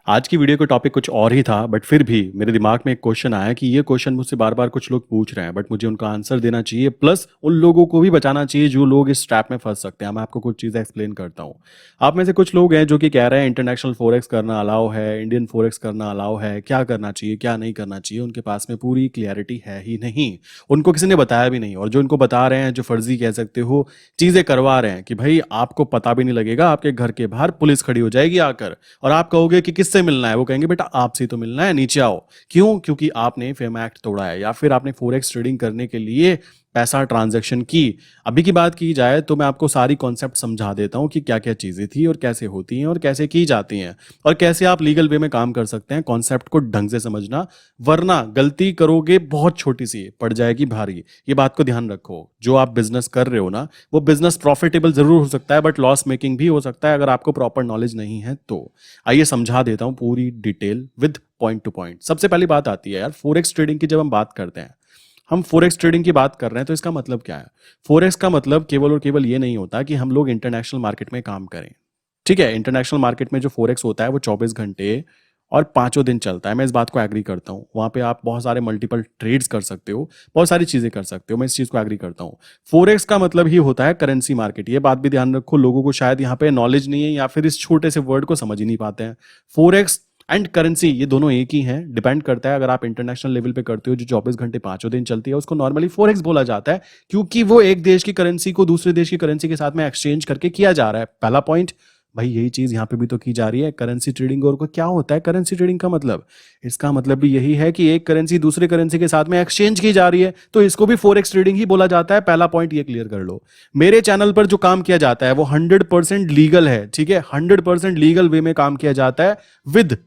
आज की वीडियो का टॉपिक कुछ और ही था बट फिर भी मेरे दिमाग में एक क्वेश्चन आया कि ये क्वेश्चन मुझसे बार बार कुछ लोग पूछ रहे हैं बट मुझे उनका आंसर देना चाहिए प्लस उन लोगों को भी बचाना चाहिए जो लोग इस ट्रैप में फंस सकते हैं। मैं आपको कुछ चीज़ें एक्सप्लेन करता हूँ। आप में से कुछ लोग हैं जो कि कह रहे हैं इंटरनेशनल फोरेक्स करना अलाउ है, इंडियन फोरेक्स करना अलाउ है, क्या करना चाहिए क्या नहीं करना चाहिए, उनके पास में पूरी क्लियरिटी है ही नहीं। उनको किसी ने बताया भी नहीं, और जो इनको बता रहे हैं, जो फर्जी कह सकते हो चीज़ें करवा रहे हैं कि भाई आपको पता भी नहीं लगेगा, आपके घर के बाहर पुलिस खड़ी हो जाएगी आकर और आप कहोगे कि किससे मिलना है, वो कहेंगे बेटा आपसे ही तो मिलना है, नीचे आओ। क्यों? क्योंकि आपने फेम एक्ट तोड़ा है या फिर आपने फोरेक्स ट्रेडिंग करने के लिए पैसा ट्रांजैक्शन की। अभी की बात की जाए तो मैं आपको सारी कॉन्सेप्ट समझा देता हूं कि क्या क्या चीज़ें थी और कैसे होती हैं और कैसे की जाती हैं और कैसे आप लीगल वे में काम कर सकते हैं। कॉन्सेप्ट को ढंग से समझना, वरना गलती करोगे बहुत छोटी सी पड़ जाएगी भारी। ये बात को ध्यान रखो। जो आप बिजनेस कर रहे हो ना, वो बिजनेस प्रॉफिटेबल जरूर हो सकता है बट लॉस मेकिंग भी हो सकता है अगर आपको प्रॉपर नॉलेज नहीं है तो। आइए समझा देता हूं पूरी detail with point two point. सबसे पहली बात आती है यार फोरेक्स ट्रेडिंग की। जब हम बात करते हैं, हम फोरेक्स ट्रेडिंग की बात कर रहे हैं तो इसका मतलब क्या है? फोरेक्स का मतलब केवल और केवल ये नहीं होता कि हम लोग इंटरनेशनल मार्केट में काम करें। ठीक है, इंटरनेशनल मार्केट में जो फोरेक्स होता है वो 24 घंटे और पांचों दिन चलता है। मैं इस बात को एग्री करता हूँ। वहां पे आप बहुत सारे मल्टीपल ट्रेड्स कर सकते हो, बहुत सारी चीजें कर सकते हो। मैं इस चीज को एग्री करता हूँ। फोरेक्स का मतलब ही होता है करेंसी मार्केट। ये बात भी ध्यान रखो, लोगों को शायद यहाँ पे नॉलेज नहीं है या फिर इस छोटे से वर्ड को समझ ही नहीं पाते हैं। फोरेक्स एंड करेंसी ये दोनों एक ही हैं। डिपेंड करता है, अगर आप इंटरनेशनल लेवल पे करते हो जो 24 घंटे पांचों दिन चलती है, उसको नॉर्मली फोरेक्स बोला जाता है क्योंकि वो एक देश की करेंसी को दूसरे देश की करेंसी के साथ में एक्सचेंज करके किया जा रहा है। पहला पॉइंट। भाई यही चीज यहाँ पे भी तो की जा रही है करेंसी ट्रेडिंग। और को क्या होता है करेंसी ट्रेडिंग का मतलब? इसका मतलब भी यही है कि एक करेंसी दूसरे करेंसी के साथ में एक्सचेंज की जा रही है, तो इसको भी फोरेक्स ट्रेडिंग ही बोला जाता है। पहला पॉइंट ये क्लियर कर लो। मेरे चैनल पर जो काम किया जाता है वो 100% लीगल है। ठीक है, 100% लीगल वे में काम किया जाता है विद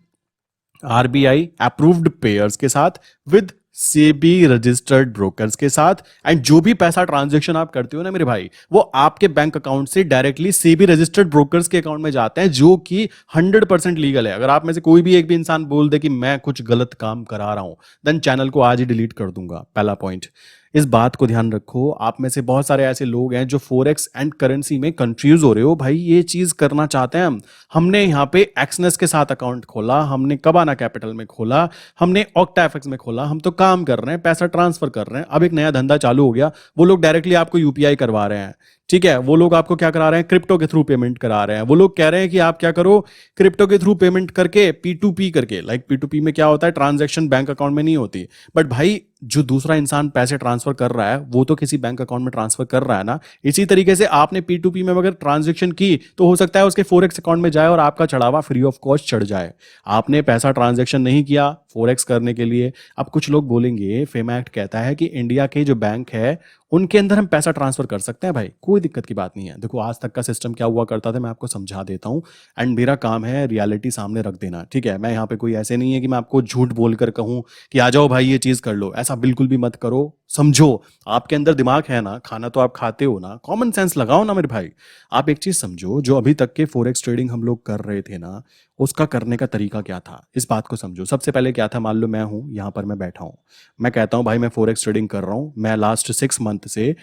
आरबीआई अप्रूव्ड पेयर्स के साथ, विद सेबी रजिस्टर्ड ब्रोकर्स के साथ। एंड जो भी पैसा ट्रांजैक्शन आप करते हो ना मेरे भाई, वो आपके बैंक अकाउंट से डायरेक्टली सेबी रजिस्टर्ड ब्रोकर्स के अकाउंट में जाते हैं, जो कि 100% लीगल है। अगर आप में से कोई भी एक भी इंसान बोल दे कि मैं कुछ गलत काम करा रहा हूं, देन चैनल को आज ही डिलीट कर दूंगा। पहला पॉइंट। इस बात को ध्यान रखो। आप में से बहुत सारे ऐसे लोग हैं जो फोरेक्स एंड करेंसी में कंफ्यूज हो रहे हो। भाई ये चीज करना चाहते हैं हम। हमने यहाँ पे एक्सनेस के साथ अकाउंट खोला, हमने कबाना कैपिटल में खोला, हमने ऑक्टाफेक्स में खोला, हम तो काम कर रहे हैं, पैसा ट्रांसफर कर रहे हैं। अब एक नया धंधा चालू हो गया, वो लोग डायरेक्टली आपको यूपीआई करवा रहे हैं। ठीक है, वो लोग आपको क्या करा रहे हैं? क्रिप्टो के थ्रू पेमेंट करा रहे हैं। वो लोग कह रहे हैं कि आप क्या करो, क्रिप्टो के थ्रू पेमेंट करके P2P करके। लाइक P2P में क्या होता है, ट्रांजैक्शन बैंक अकाउंट में नहीं होती, बट भाई जो दूसरा इंसान पैसे ट्रांसफर कर रहा है वो तो किसी बैंक अकाउंट में ट्रांसफर कर रहा है ना। इसी तरीके से आपने P2P में अगर ट्रांजैक्शन की तो हो सकता है उसके फोरेक्स अकाउंट में जाए और आपका चढ़ावा फ्री ऑफ कॉस्ट चढ़ जाए। आपने पैसा ट्रांजैक्शन नहीं किया फोरेक्स करने के लिए। अब कुछ लोग बोलेंगे फेम एक्ट कहता है कि इंडिया के जो बैंक है उनके अंदर हम पैसा ट्रांसफर कर सकते हैं। भाई कोई दिक्कत की बात नहीं है। देखो आज तक का सिस्टम क्या हुआ करता था मैं आपको समझा देता हूं, एंड मेरा काम है रियलिटी सामने रख देना। ठीक है, मैं यहाँ पे कोई ऐसे नहीं है कि मैं आपको झूठ बोलकर कहूं कि आ जाओ भाई ये चीज कर लो। ऐसा बिल्कुल भी मत करो। समझो, आपके अंदर दिमाग है ना, खाना तो आप खाते हो ना, कॉमन सेंस लगाओ ना मेरे भाई। आप एक चीज समझो, जो अभी तक के फोरेक्स ट्रेडिंग हम लोग कर रहे थे ना, उसका करने का तरीका क्या था, इस बात को समझो। सबसे पहले क्या था, मान लो मैं हूं यहाँ पर, मैं बैठा हूं, मैं कहता हूं भाई मैं फोरेक्स ट्रेडिंग कर रहा हूं। मैं लास्ट 6 मंथ से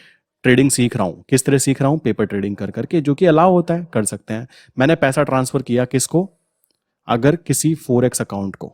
ट्रेडिंग सीख रहा हूं। किस तरह सीख रहा हूं? पेपर ट्रेडिंग कर करके, जो कि अलाउ होता है, कर सकते हैं। मैंने पैसा ट्रांसफर किया किसको? अगर किसी फोरेक्स अकाउंट को,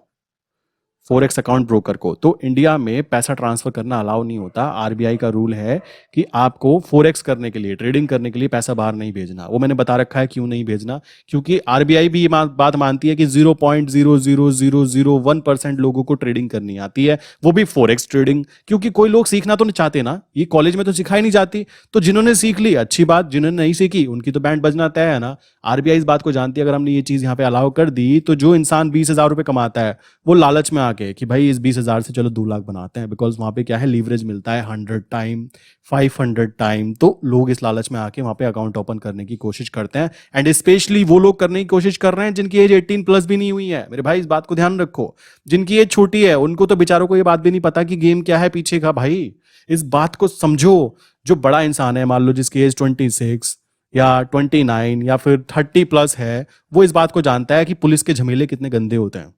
फोरेक्स अकाउंट ब्रोकर को। तो इंडिया में पैसा ट्रांसफर करना अलाउ नहीं होता। आरबीआई का रूल है कि आपको फोरेक्स करने के लिए, ट्रेडिंग करने के लिए पैसा बाहर नहीं भेजना। वो मैंने बता रखा है क्यों नहीं भेजना, क्योंकि आरबीआई भी ये बात मानती है कि 0.00001% लोगों को ट्रेडिंग करनी आती है, वो भी फोरेक्स ट्रेडिंग। क्योंकि कोई लोग सीखना तो नहीं चाहते ना, ये कॉलेज में तो सिखाई नहीं जाती। तो जिन्होंने सीख ली अच्छी बात, जिन्होंने नहीं सीखी उनकी तो बैंड बजना तय है ना। आरबीआई इस बात को जानती है, अगर हमने ये चीज यहाँ पे अलाउ कर दी तो जो इंसान 20,000 रुपए कमाता है वो लालच में आके कि भाई इस 20,000 से चलो 2 लाख बनाते हैं, बिकॉज वहां पे क्या है, लीवरेज मिलता है 100 टाइम, 500 टाइम। तो लोग इस लालच में आके वहां पे अकाउंट ओपन करने की कोशिश करते हैं। एंड स्पेशली वो लोग करने की कोशिश कर रहे हैं जिनकी एज 18+ भी नहीं हुई है। मेरे भाई इस बात को ध्यान रखो, जिनकी एज छोटी है उनको तो बेचारों को ये बात भी नहीं पता कि गेम क्या है पीछे का। भाई इस बात को समझो। जो बड़ा इंसान है, मान लो जिसकी एज 26 या 29 या फिर 30+ है, वो इस बात को जानता है कि पुलिस के झमेले कितने गंदे होते हैं।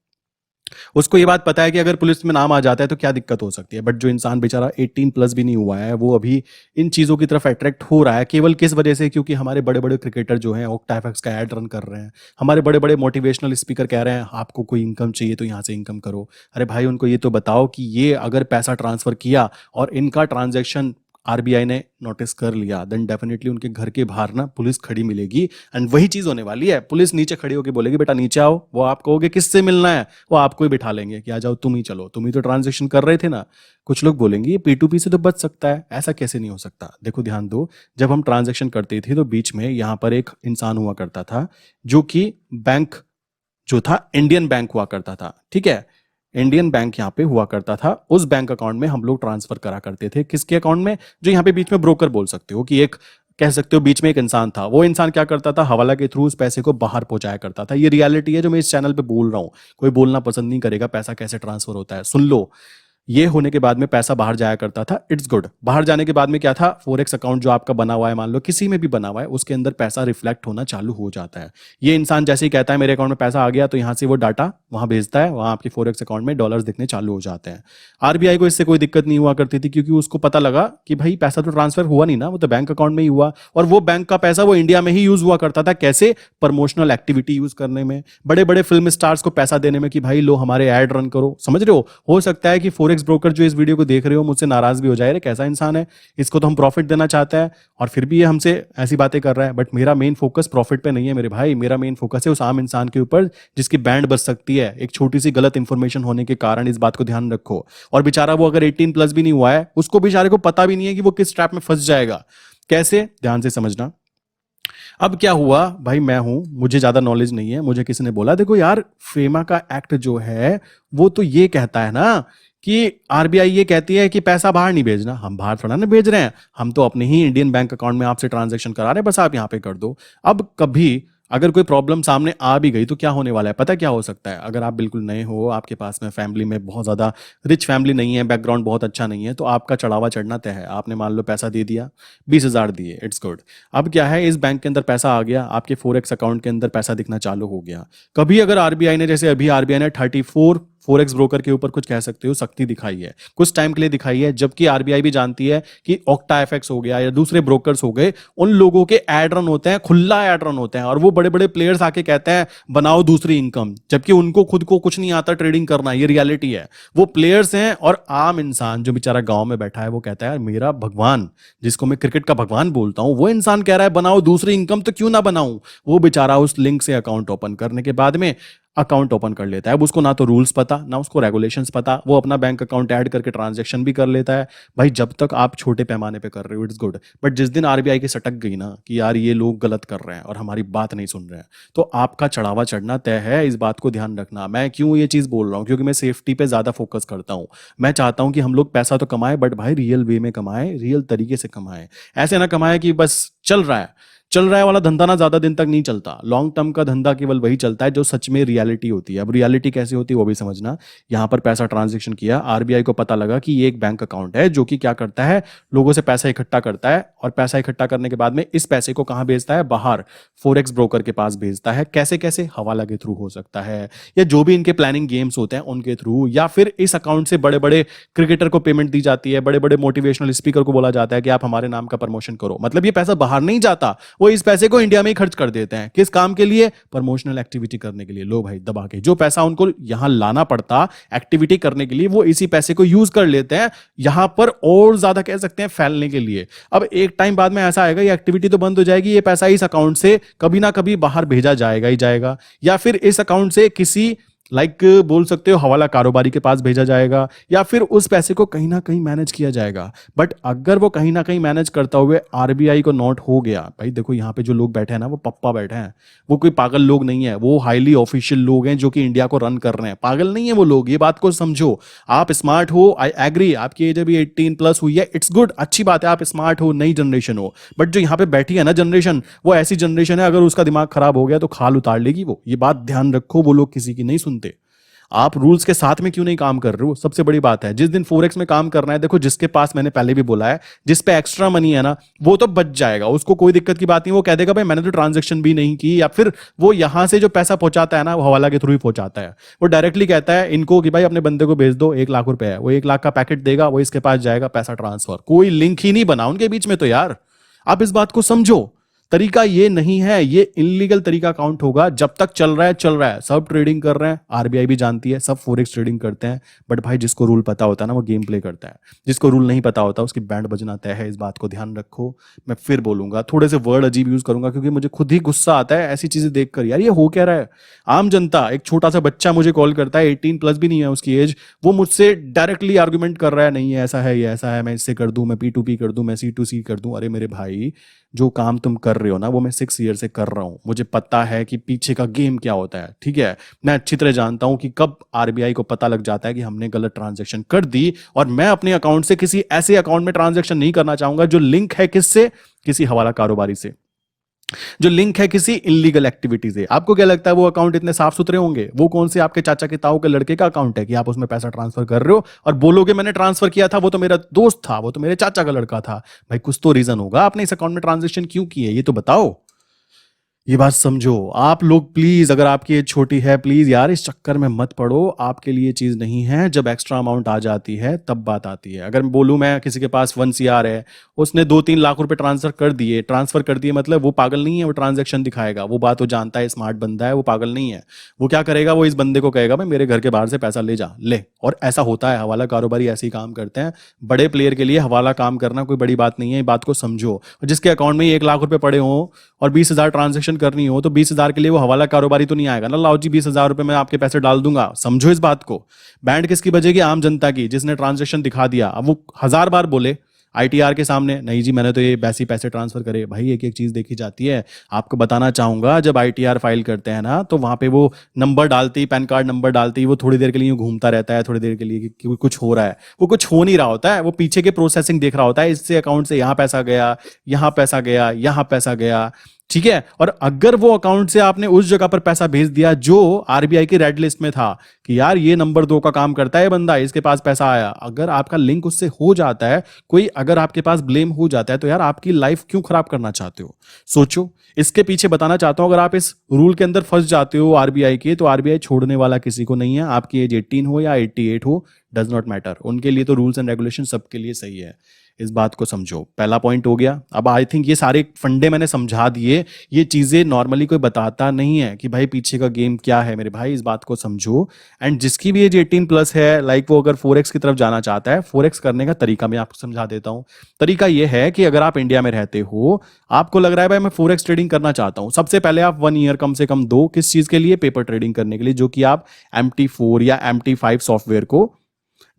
उसको ये बात पता है कि अगर पुलिस में नाम आ जाता है तो क्या दिक्कत हो सकती है, बट जो इंसान बेचारा 18 प्लस भी नहीं हुआ है वो अभी इन चीज़ों की तरफ अट्रैक्ट हो रहा है केवल किस वजह से, क्योंकि हमारे बड़े बड़े क्रिकेटर जो हैं ओक्टा एफएक्स का ऐड रन कर रहे हैं, हमारे बड़े बड़े मोटिवेशनल स्पीकर कह रहे हैं आपको कोई इनकम चाहिए तो यहाँ से इनकम करो। अरे भाई उनको ये तो बताओ कि ये अगर पैसा ट्रांसफर किया और इनका ट्रांजेक्शन आरबीआई ने नोटिस कर लिया, देन डेफिनेटली उनके घर के बाहर ना पुलिस खड़ी मिलेगी। एंड वही चीज होने वाली है, पुलिस नीचे खड़ी होकर बोलेगी बेटा नीचे आओ, वो आप कहोगे किससे मिलना है, वो आपको ही बिठा लेंगे कि आ जाओ तुम ही चलो, तुम ही तो ट्रांजेक्शन कर रहे थे ना। कुछ लोग बोलेंगे ये P2P से तो बच सकता है, ऐसा कैसे नहीं हो सकता। देखो ध्यान दो, जब हम ट्रांजेक्शन करते थे तो बीच में यहाँ पर एक इंसान हुआ करता था जो कि बैंक जो था इंडियन बैंक हुआ करता था, ठीक है। इंडियन बैंक यहाँ पे हुआ करता था, उस बैंक अकाउंट में हम लोग ट्रांसफर करा करते थे, किसके अकाउंट में, जो यहाँ पे बीच में ब्रोकर बोल सकते हो कि एक कह सकते हो बीच में एक इंसान था। वो इंसान क्या करता था, हवाला के थ्रू उस पैसे को बाहर पहुंचाया करता था। ये रियलिटी है जो मैं इस चैनल पे बोल रहा हूँ, कोई बोलना पसंद नहीं करेगा पैसा कैसे ट्रांसफर होता है, सुन लो। ये होने के बाद में पैसा बाहर जाया करता था, इट्स गुड। बाहर जाने के बाद में क्या था, फॉरेक्स अकाउंट जो आपका बना हुआ है, मान लो किसी में भी बना हुआ है, उसके अंदर पैसा रिफ्लेक्ट होना चालू हो जाता है। ये इंसान जैसे ही कहता है मेरे अकाउंट में पैसा आ गया, तो यहाँ से वो डाटा वहां भेजता है, वहां आपके फॉरेक्स अकाउंट में डॉलर्स दिखने चालू हो जाते हैं। आरबीआई को इससे कोई दिक्कत नहीं हुआ करती थी, क्योंकि उसको पता लगा कि भाई पैसा तो ट्रांसफर हुआ नहीं ना, वो तो बैंक अकाउंट में ही हुआ, और वो बैंक का पैसा वो इंडिया में ही यूज हुआ करता था। कैसे, प्रमोशनल एक्टिविटी यूज करने में, बड़े बड़े फिल्म स्टार्स को पैसा देने में कि भाई लो हमारे ऐड रन करो, समझ रहे हो सकता है कि फॉरेक्स ब्रोकर जो इस वीडियो को देख रहे हो मुझसे नाराज भी हो जाए, रे कैसा इंसान है, इसको तो हम प्रॉफिट देना चाहते हैं और फिर भी ये हमसे ऐसी बातें कर रहा है। बट मेरा मेन फोकस प्रॉफिट पे नहीं है मेरे भाई, मेरा मेन फोकस है उस आम इंसान के ऊपर जिसकी बैंड बच सकती है एक छोटी सी गलत इंफॉर्मेशन होने के कारण। इस बात को ध्यान रखो। और बेचारा वो अगर 18 प्लस भी नहीं हुआ है, उसको बेचारे को पता भी नहीं है कि वो किस ट्रैप में फंस जाएगा। कैसे, ध्यान से समझना। अब क्या हुआ भाई, मैं हूं, मुझे ज्यादा नॉलेज नहीं है, मुझे किसी ने बोला देखो यार फेमा का एक्ट जो है वो तो ये कहता है ना कि आरबीआई ये कहती है कि पैसा बाहर नहीं भेजना। हम बाहर थोड़ा ना भेज रहे हैं, हम तो अपने ही इंडियन बैंक अकाउंट में आपसे ट्रांजैक्शन करा रहे हैं, बस आप यहां पे कर दो। अब कभी अगर कोई प्रॉब्लम सामने आ भी गई तो क्या होने वाला है, पता क्या हो सकता है। अगर आप बिल्कुल नए हो, आपके पास में फैमिली में बहुत ज़्यादा रिच फैमिली नहीं है, बैकग्राउंड बहुत अच्छा नहीं है, तो आपका चढ़ावा चढ़ना तय है। आपने मान लो पैसा दे दिया, 20,000 दिए, इट्स गुड। अब क्या है, इस बैंक के अंदर पैसा आ गया, आपके फॉरेक्स अकाउंट के अंदर पैसा दिखना चालू हो गया। कभी अगर आरबीआई ने, जैसे अभी आरबीआई ने 34 फॉरेक्स ब्रोकर के ऊपर कुछ कह सकते हो सख्ती दिखाई है, कुछ टाइम के लिए दिखाई है, जबकि आरबीआई भी जानती है कि ओक्टा एफएक्स हो गया या दूसरे ब्रोकर्स हो गए, उन लोगों के एड रन होते हैं, खुला एड रन होते हैं, और वो बड़े बड़े प्लेयर्स आके कहते हैं बनाओ दूसरी इनकम, जबकि उनको खुद को कुछ नहीं आता ट्रेडिंग करना। ये रियलिटी है, वो प्लेयर्स हैं। और आम इंसान जो बेचारा गांव में बैठा है वो कहता है मेरा भगवान, जिसको मैं क्रिकेट का भगवान बोलता हूं, वो इंसान कह रहा है बनाओ दूसरी इनकम, तो क्यों ना बनाऊं। वो बेचारा उस लिंक से अकाउंट ओपन करने के बाद में अकाउंट ओपन कर लेता है। अब उसको ना तो रूल्स पता, ना उसको रेगुलेशंस पता, वो अपना बैंक अकाउंट ऐड करके ट्रांजैक्शन भी कर लेता है। भाई जब तक आप छोटे पैमाने पे कर रहे हो इट्स गुड, बट जिस दिन आरबीआई की सटक गई ना कि यार ये लोग गलत कर रहे हैं और हमारी बात नहीं सुन रहे हैं, तो आपका चढ़ावा चढ़ना तय है। इस बात को ध्यान रखना। मैं क्यों ये चीज बोल रहा हूँ, क्योंकि मैं सेफ्टी पे ज्यादा फोकस करता हूँ। मैं चाहता हूँ कि हम लोग पैसा तो कमाएं, बट भाई रियल वे में कमाएं, रियल तरीके से कमाएं। ऐसे ना कमाएं कि बस चल रहा है वाला धंधा ना ज्यादा दिन तक नहीं चलता। लॉन्ग टर्म का धंधा केवल वही चलता है जो सच में रियलिटी होती है। अब रियलिटी कैसे होती है वो भी समझना। यहाँ पर पैसा ट्रांजैक्शन किया, आरबीआई को पता लगा कि ये एक बैंक अकाउंट है जो कि क्या करता है, लोगों से पैसा इकट्ठा करता है, और पैसा इकट्ठा करने के बाद में इस पैसे को कहाँ भेजता है, बाहर फॉरेक्स ब्रोकर के पास भेजता है। कैसे कैसे, हवाला के थ्रू हो सकता है, या जो भी इनके प्लानिंग गेम्स होते हैं उनके थ्रू, या फिर इस अकाउंट से बड़े बड़े क्रिकेटर को पेमेंट दी जाती है, बड़े बड़े मोटिवेशनल स्पीकर को बोला जाता है कि आप हमारे नाम का प्रमोशन करो। मतलब ये पैसा बाहर नहीं जाता, वो इस पैसे को इंडिया में ही खर्च कर देते हैं। किस काम के लिए, प्रमोशनल एक्टिविटी करने के लिए। लो भाई दबा के, जो पैसा उनको यहां लाना पड़ता एक्टिविटी करने के लिए, वो इसी पैसे को यूज कर लेते हैं यहां पर और ज्यादा कह सकते हैं फैलने के लिए। अब एक टाइम बाद में ऐसा आएगा, ये एक्टिविटी तो बंद हो जाएगी, ये पैसा इस अकाउंट से कभी ना कभी बाहर भेजा जाएगा ही जाएगा, या फिर इस अकाउंट से किसी बोल सकते हो हवाला कारोबारी के पास भेजा जाएगा, या फिर उस पैसे को कहीं ना कहीं मैनेज किया जाएगा। बट अगर वो कहीं ना कहीं मैनेज करता हुए आरबीआई को नोट हो गया, भाई देखो यहाँ पे जो लोग बैठे हैं ना, वो पप्पा बैठे हैं, वो कोई पागल लोग नहीं है, वो हाईली ऑफिशियल लोग हैं जो कि इंडिया को रन कर रहे हैं। पागल नहीं है वो लोग, ये बात को समझो। आप स्मार्ट हो, आई एग्री, आपकी एज अभी 18 प्लस हुई है, इट्स गुड, अच्छी बात है, आप स्मार्ट हो, नई जनरेशन हो। बट जो यहाँ पे बैठी है ना जनरेशन, वो ऐसी जनरेशन है, अगर उसका दिमाग खराब हो गया तो खाल उतार लेगी वो। ये बात ध्यान रखो, वो लोग किसी की नहीं सुनते। आप रूल्स के साथ में क्यों नहीं काम कर रहे हो? सबसे बड़ी बात है, जिस दिन फोरेक्स में काम करना है, देखो जिसके पास, मैंने पहले भी बोला है, जिस पे एक्स्ट्रा मनी है ना, वो तो बच जाएगा, उसको कोई दिक्कत की बात नहीं। वो कह देगा भाई मैंने तो ट्रांजेक्शन भी नहीं की, या फिर वो यहां से जो पैसा पहुंचाता है ना, वो हवाला के थ्रू ही पहुंचाता है। वो डायरेक्टली कहता है इनको कि भाई अपने बंदे को भेज दो, 1 लाख रुपए है, वो 1 लाख का पैकेट देगा, वो इसके पास जाएगा, पैसा ट्रांसफर। कोई लिंक ही नहीं बना उनके बीच में। तो यार आप इस बात को समझो, तरीका ये नहीं है, ये इनलीगल तरीका काउंट होगा। जब तक चल रहा है चल रहा है, सब ट्रेडिंग कर रहे हैं, आरबीआई भी जानती है, सब फॉरेक्स ट्रेडिंग करते हैं। बट भाई जिसको रूल पता होता है ना, वो गेम प्ले करता है। जिसको रूल नहीं पता होता, उसकी बैंड बजना तय है। इस बात को ध्यान रखो। मैं फिर बोलूंगा, थोड़े से वर्ड अजीब यूज करूंगा, क्योंकि मुझे खुद ही गुस्सा आता है ऐसी चीजें देखकर। यार ये हो क्या रहा है? आम जनता, एक छोटा सा बच्चा मुझे कॉल करता है, 18+ भी नहीं है उसकी एज, वो मुझसे डायरेक्टली आर्गुमेंट कर रहा है, नहीं ऐसा है, ये ऐसा है, मैं इससे कर दूं, मैं P2P कर दूं, मैं C2C कर दूं। अरे मेरे भाई, जो काम तुम कर रहे हो ना, वो मैं 6 ईयर से कर रहा हूं। मुझे पता है कि पीछे का गेम क्या होता है, ठीक है। मैं अच्छी तरह जानता हूं कि कब आरबीआई को पता लग जाता है कि हमने गलत ट्रांजैक्शन कर दी, और मैं अपने अकाउंट से किसी ऐसे अकाउंट में ट्रांजैक्शन नहीं करना चाहूंगा जो लिंक है किससे, किसी हवाला कारोबारी से, जो लिंक है किसी इलीगल एक्टिविटी से। आपको क्या लगता है वो अकाउंट इतने साफ सुथरे होंगे? वो कौन से आपके चाचा के ताऊ के लड़के का अकाउंट है कि आप उसमें पैसा ट्रांसफर कर रहे हो और बोलोगे मैंने ट्रांसफर किया था, वो तो मेरा दोस्त था, वो तो मेरे चाचा का लड़का था? भाई कुछ तो रीजन होगा, आपने इस अकाउंट में ट्रांजेक्शन क्यों की है, ये तो बताओ। ये बात समझो आप लोग प्लीज। अगर आपकी एज छोटी है, प्लीज यार इस चक्कर में मत पड़ो। आपके लिए चीज नहीं है। जब एक्स्ट्रा अमाउंट आ जाती है तब बात आती है। अगर मैं बोलूं, मैं किसी के पास 1 CR है, उसने 2-3 लाख रुपए ट्रांसफर कर दिए, मतलब वो पागल नहीं है, वो ट्रांजेक्शन दिखाएगा। वो बात वो जानता है, स्मार्ट बंदा है, वो पागल नहीं है। वो क्या करेगा, वो इस बंदे को कहेगा भाई मेरे घर के बाहर से पैसा ले जा, ले। और ऐसा होता है, हवाला कारोबारी ऐसे ही काम करते हैं। बड़े प्लेयर के लिए हवाला काम करना कोई बड़ी बात नहीं है, ये बात को समझो। और जिसके अकाउंट में 1 लाख रुपए पड़े हों और 20,000 ट्रांजेक्शन करनी हो, तो 20,000 के लिए वो हवाला कारोबारी तो नहीं आएगा ना, लाओ जी 20,000 रुपए मैं आपके पैसे डाल दूंगा। समझो इस बात को। बैंड किसकी बजेगी? आम जनता की, जिसने ट्रांजेक्शन दिखा दिया। अब वो 1000 बार बोले आईटीआर के सामने, नहीं जी मैंने तो ये वैसे पैसे ट्रांसफर करे। भाई एक एक चीज देखी जाती है। आपको बताना चाहूंगा, जब आईटीआर फाइल करते हैं ना, तो वहां पे वो नंबर डालती ही, पैन कार्ड नंबर डालती ही, वो थोड़ी देर के लिए यूं घूमता रहता है, थोड़ी देर के लिए कि कुछ हो रहा है। वो कुछ हो नहीं रहा होता है, वो पीछे के प्रोसेसिंग देख रहा होता है। इससे अकाउंट से यहाँ पैसा गया, यहाँ पैसा गया, यहाँ पैसा गया, ठीक है। और अगर वो अकाउंट से आपने उस जगह पर पैसा भेज दिया जो आरबीआई की रेड लिस्ट में था कि यार ये नंबर 2 का काम करता है बंदा, इसके पास पैसा आया, अगर आपका लिंक उससे हो जाता है, कोई अगर आपके पास ब्लेम हो जाता है, तो यार आपकी लाइफ क्यों खराब करना चाहते हो? सोचो। इसके पीछे बताना चाहता हूं, अगर आप इस रूल के अंदर फंस जाते हो आरबीआई के, तो आरबीआई छोड़ने वाला किसी को नहीं है। आपकी एज 18 हो या 88 हो, डज नॉट मैटर। उनके लिए तो रूल्स एंड रेगुलेशन सबके लिए सही है। इस बात को समझो। पहला पॉइंट हो गया। अब आई थिंक ये सारे फंडे मैंने समझा दिए। ये चीजें नॉर्मली कोई बताता नहीं है कि भाई पीछे का गेम क्या है। मेरे भाई इस बात को समझो। एंड जिसकी भी एज 18+ है, लाइक वो अगर फोरेक्स की तरफ जाना चाहता है, फोरेक्स करने का तरीका मैं आपको समझा देता हूं। तरीका ये है कि अगर आप इंडिया में रहते हो, आपको लग रहा है भाई मैं फोरेक्स ट्रेडिंग करना चाहता हूं, सबसे पहले आप 1 ईयर कम से कम दो। किस चीज के लिए? पेपर ट्रेडिंग करने के लिए, जो कि आप MT4 या MT5 सॉफ्टवेयर को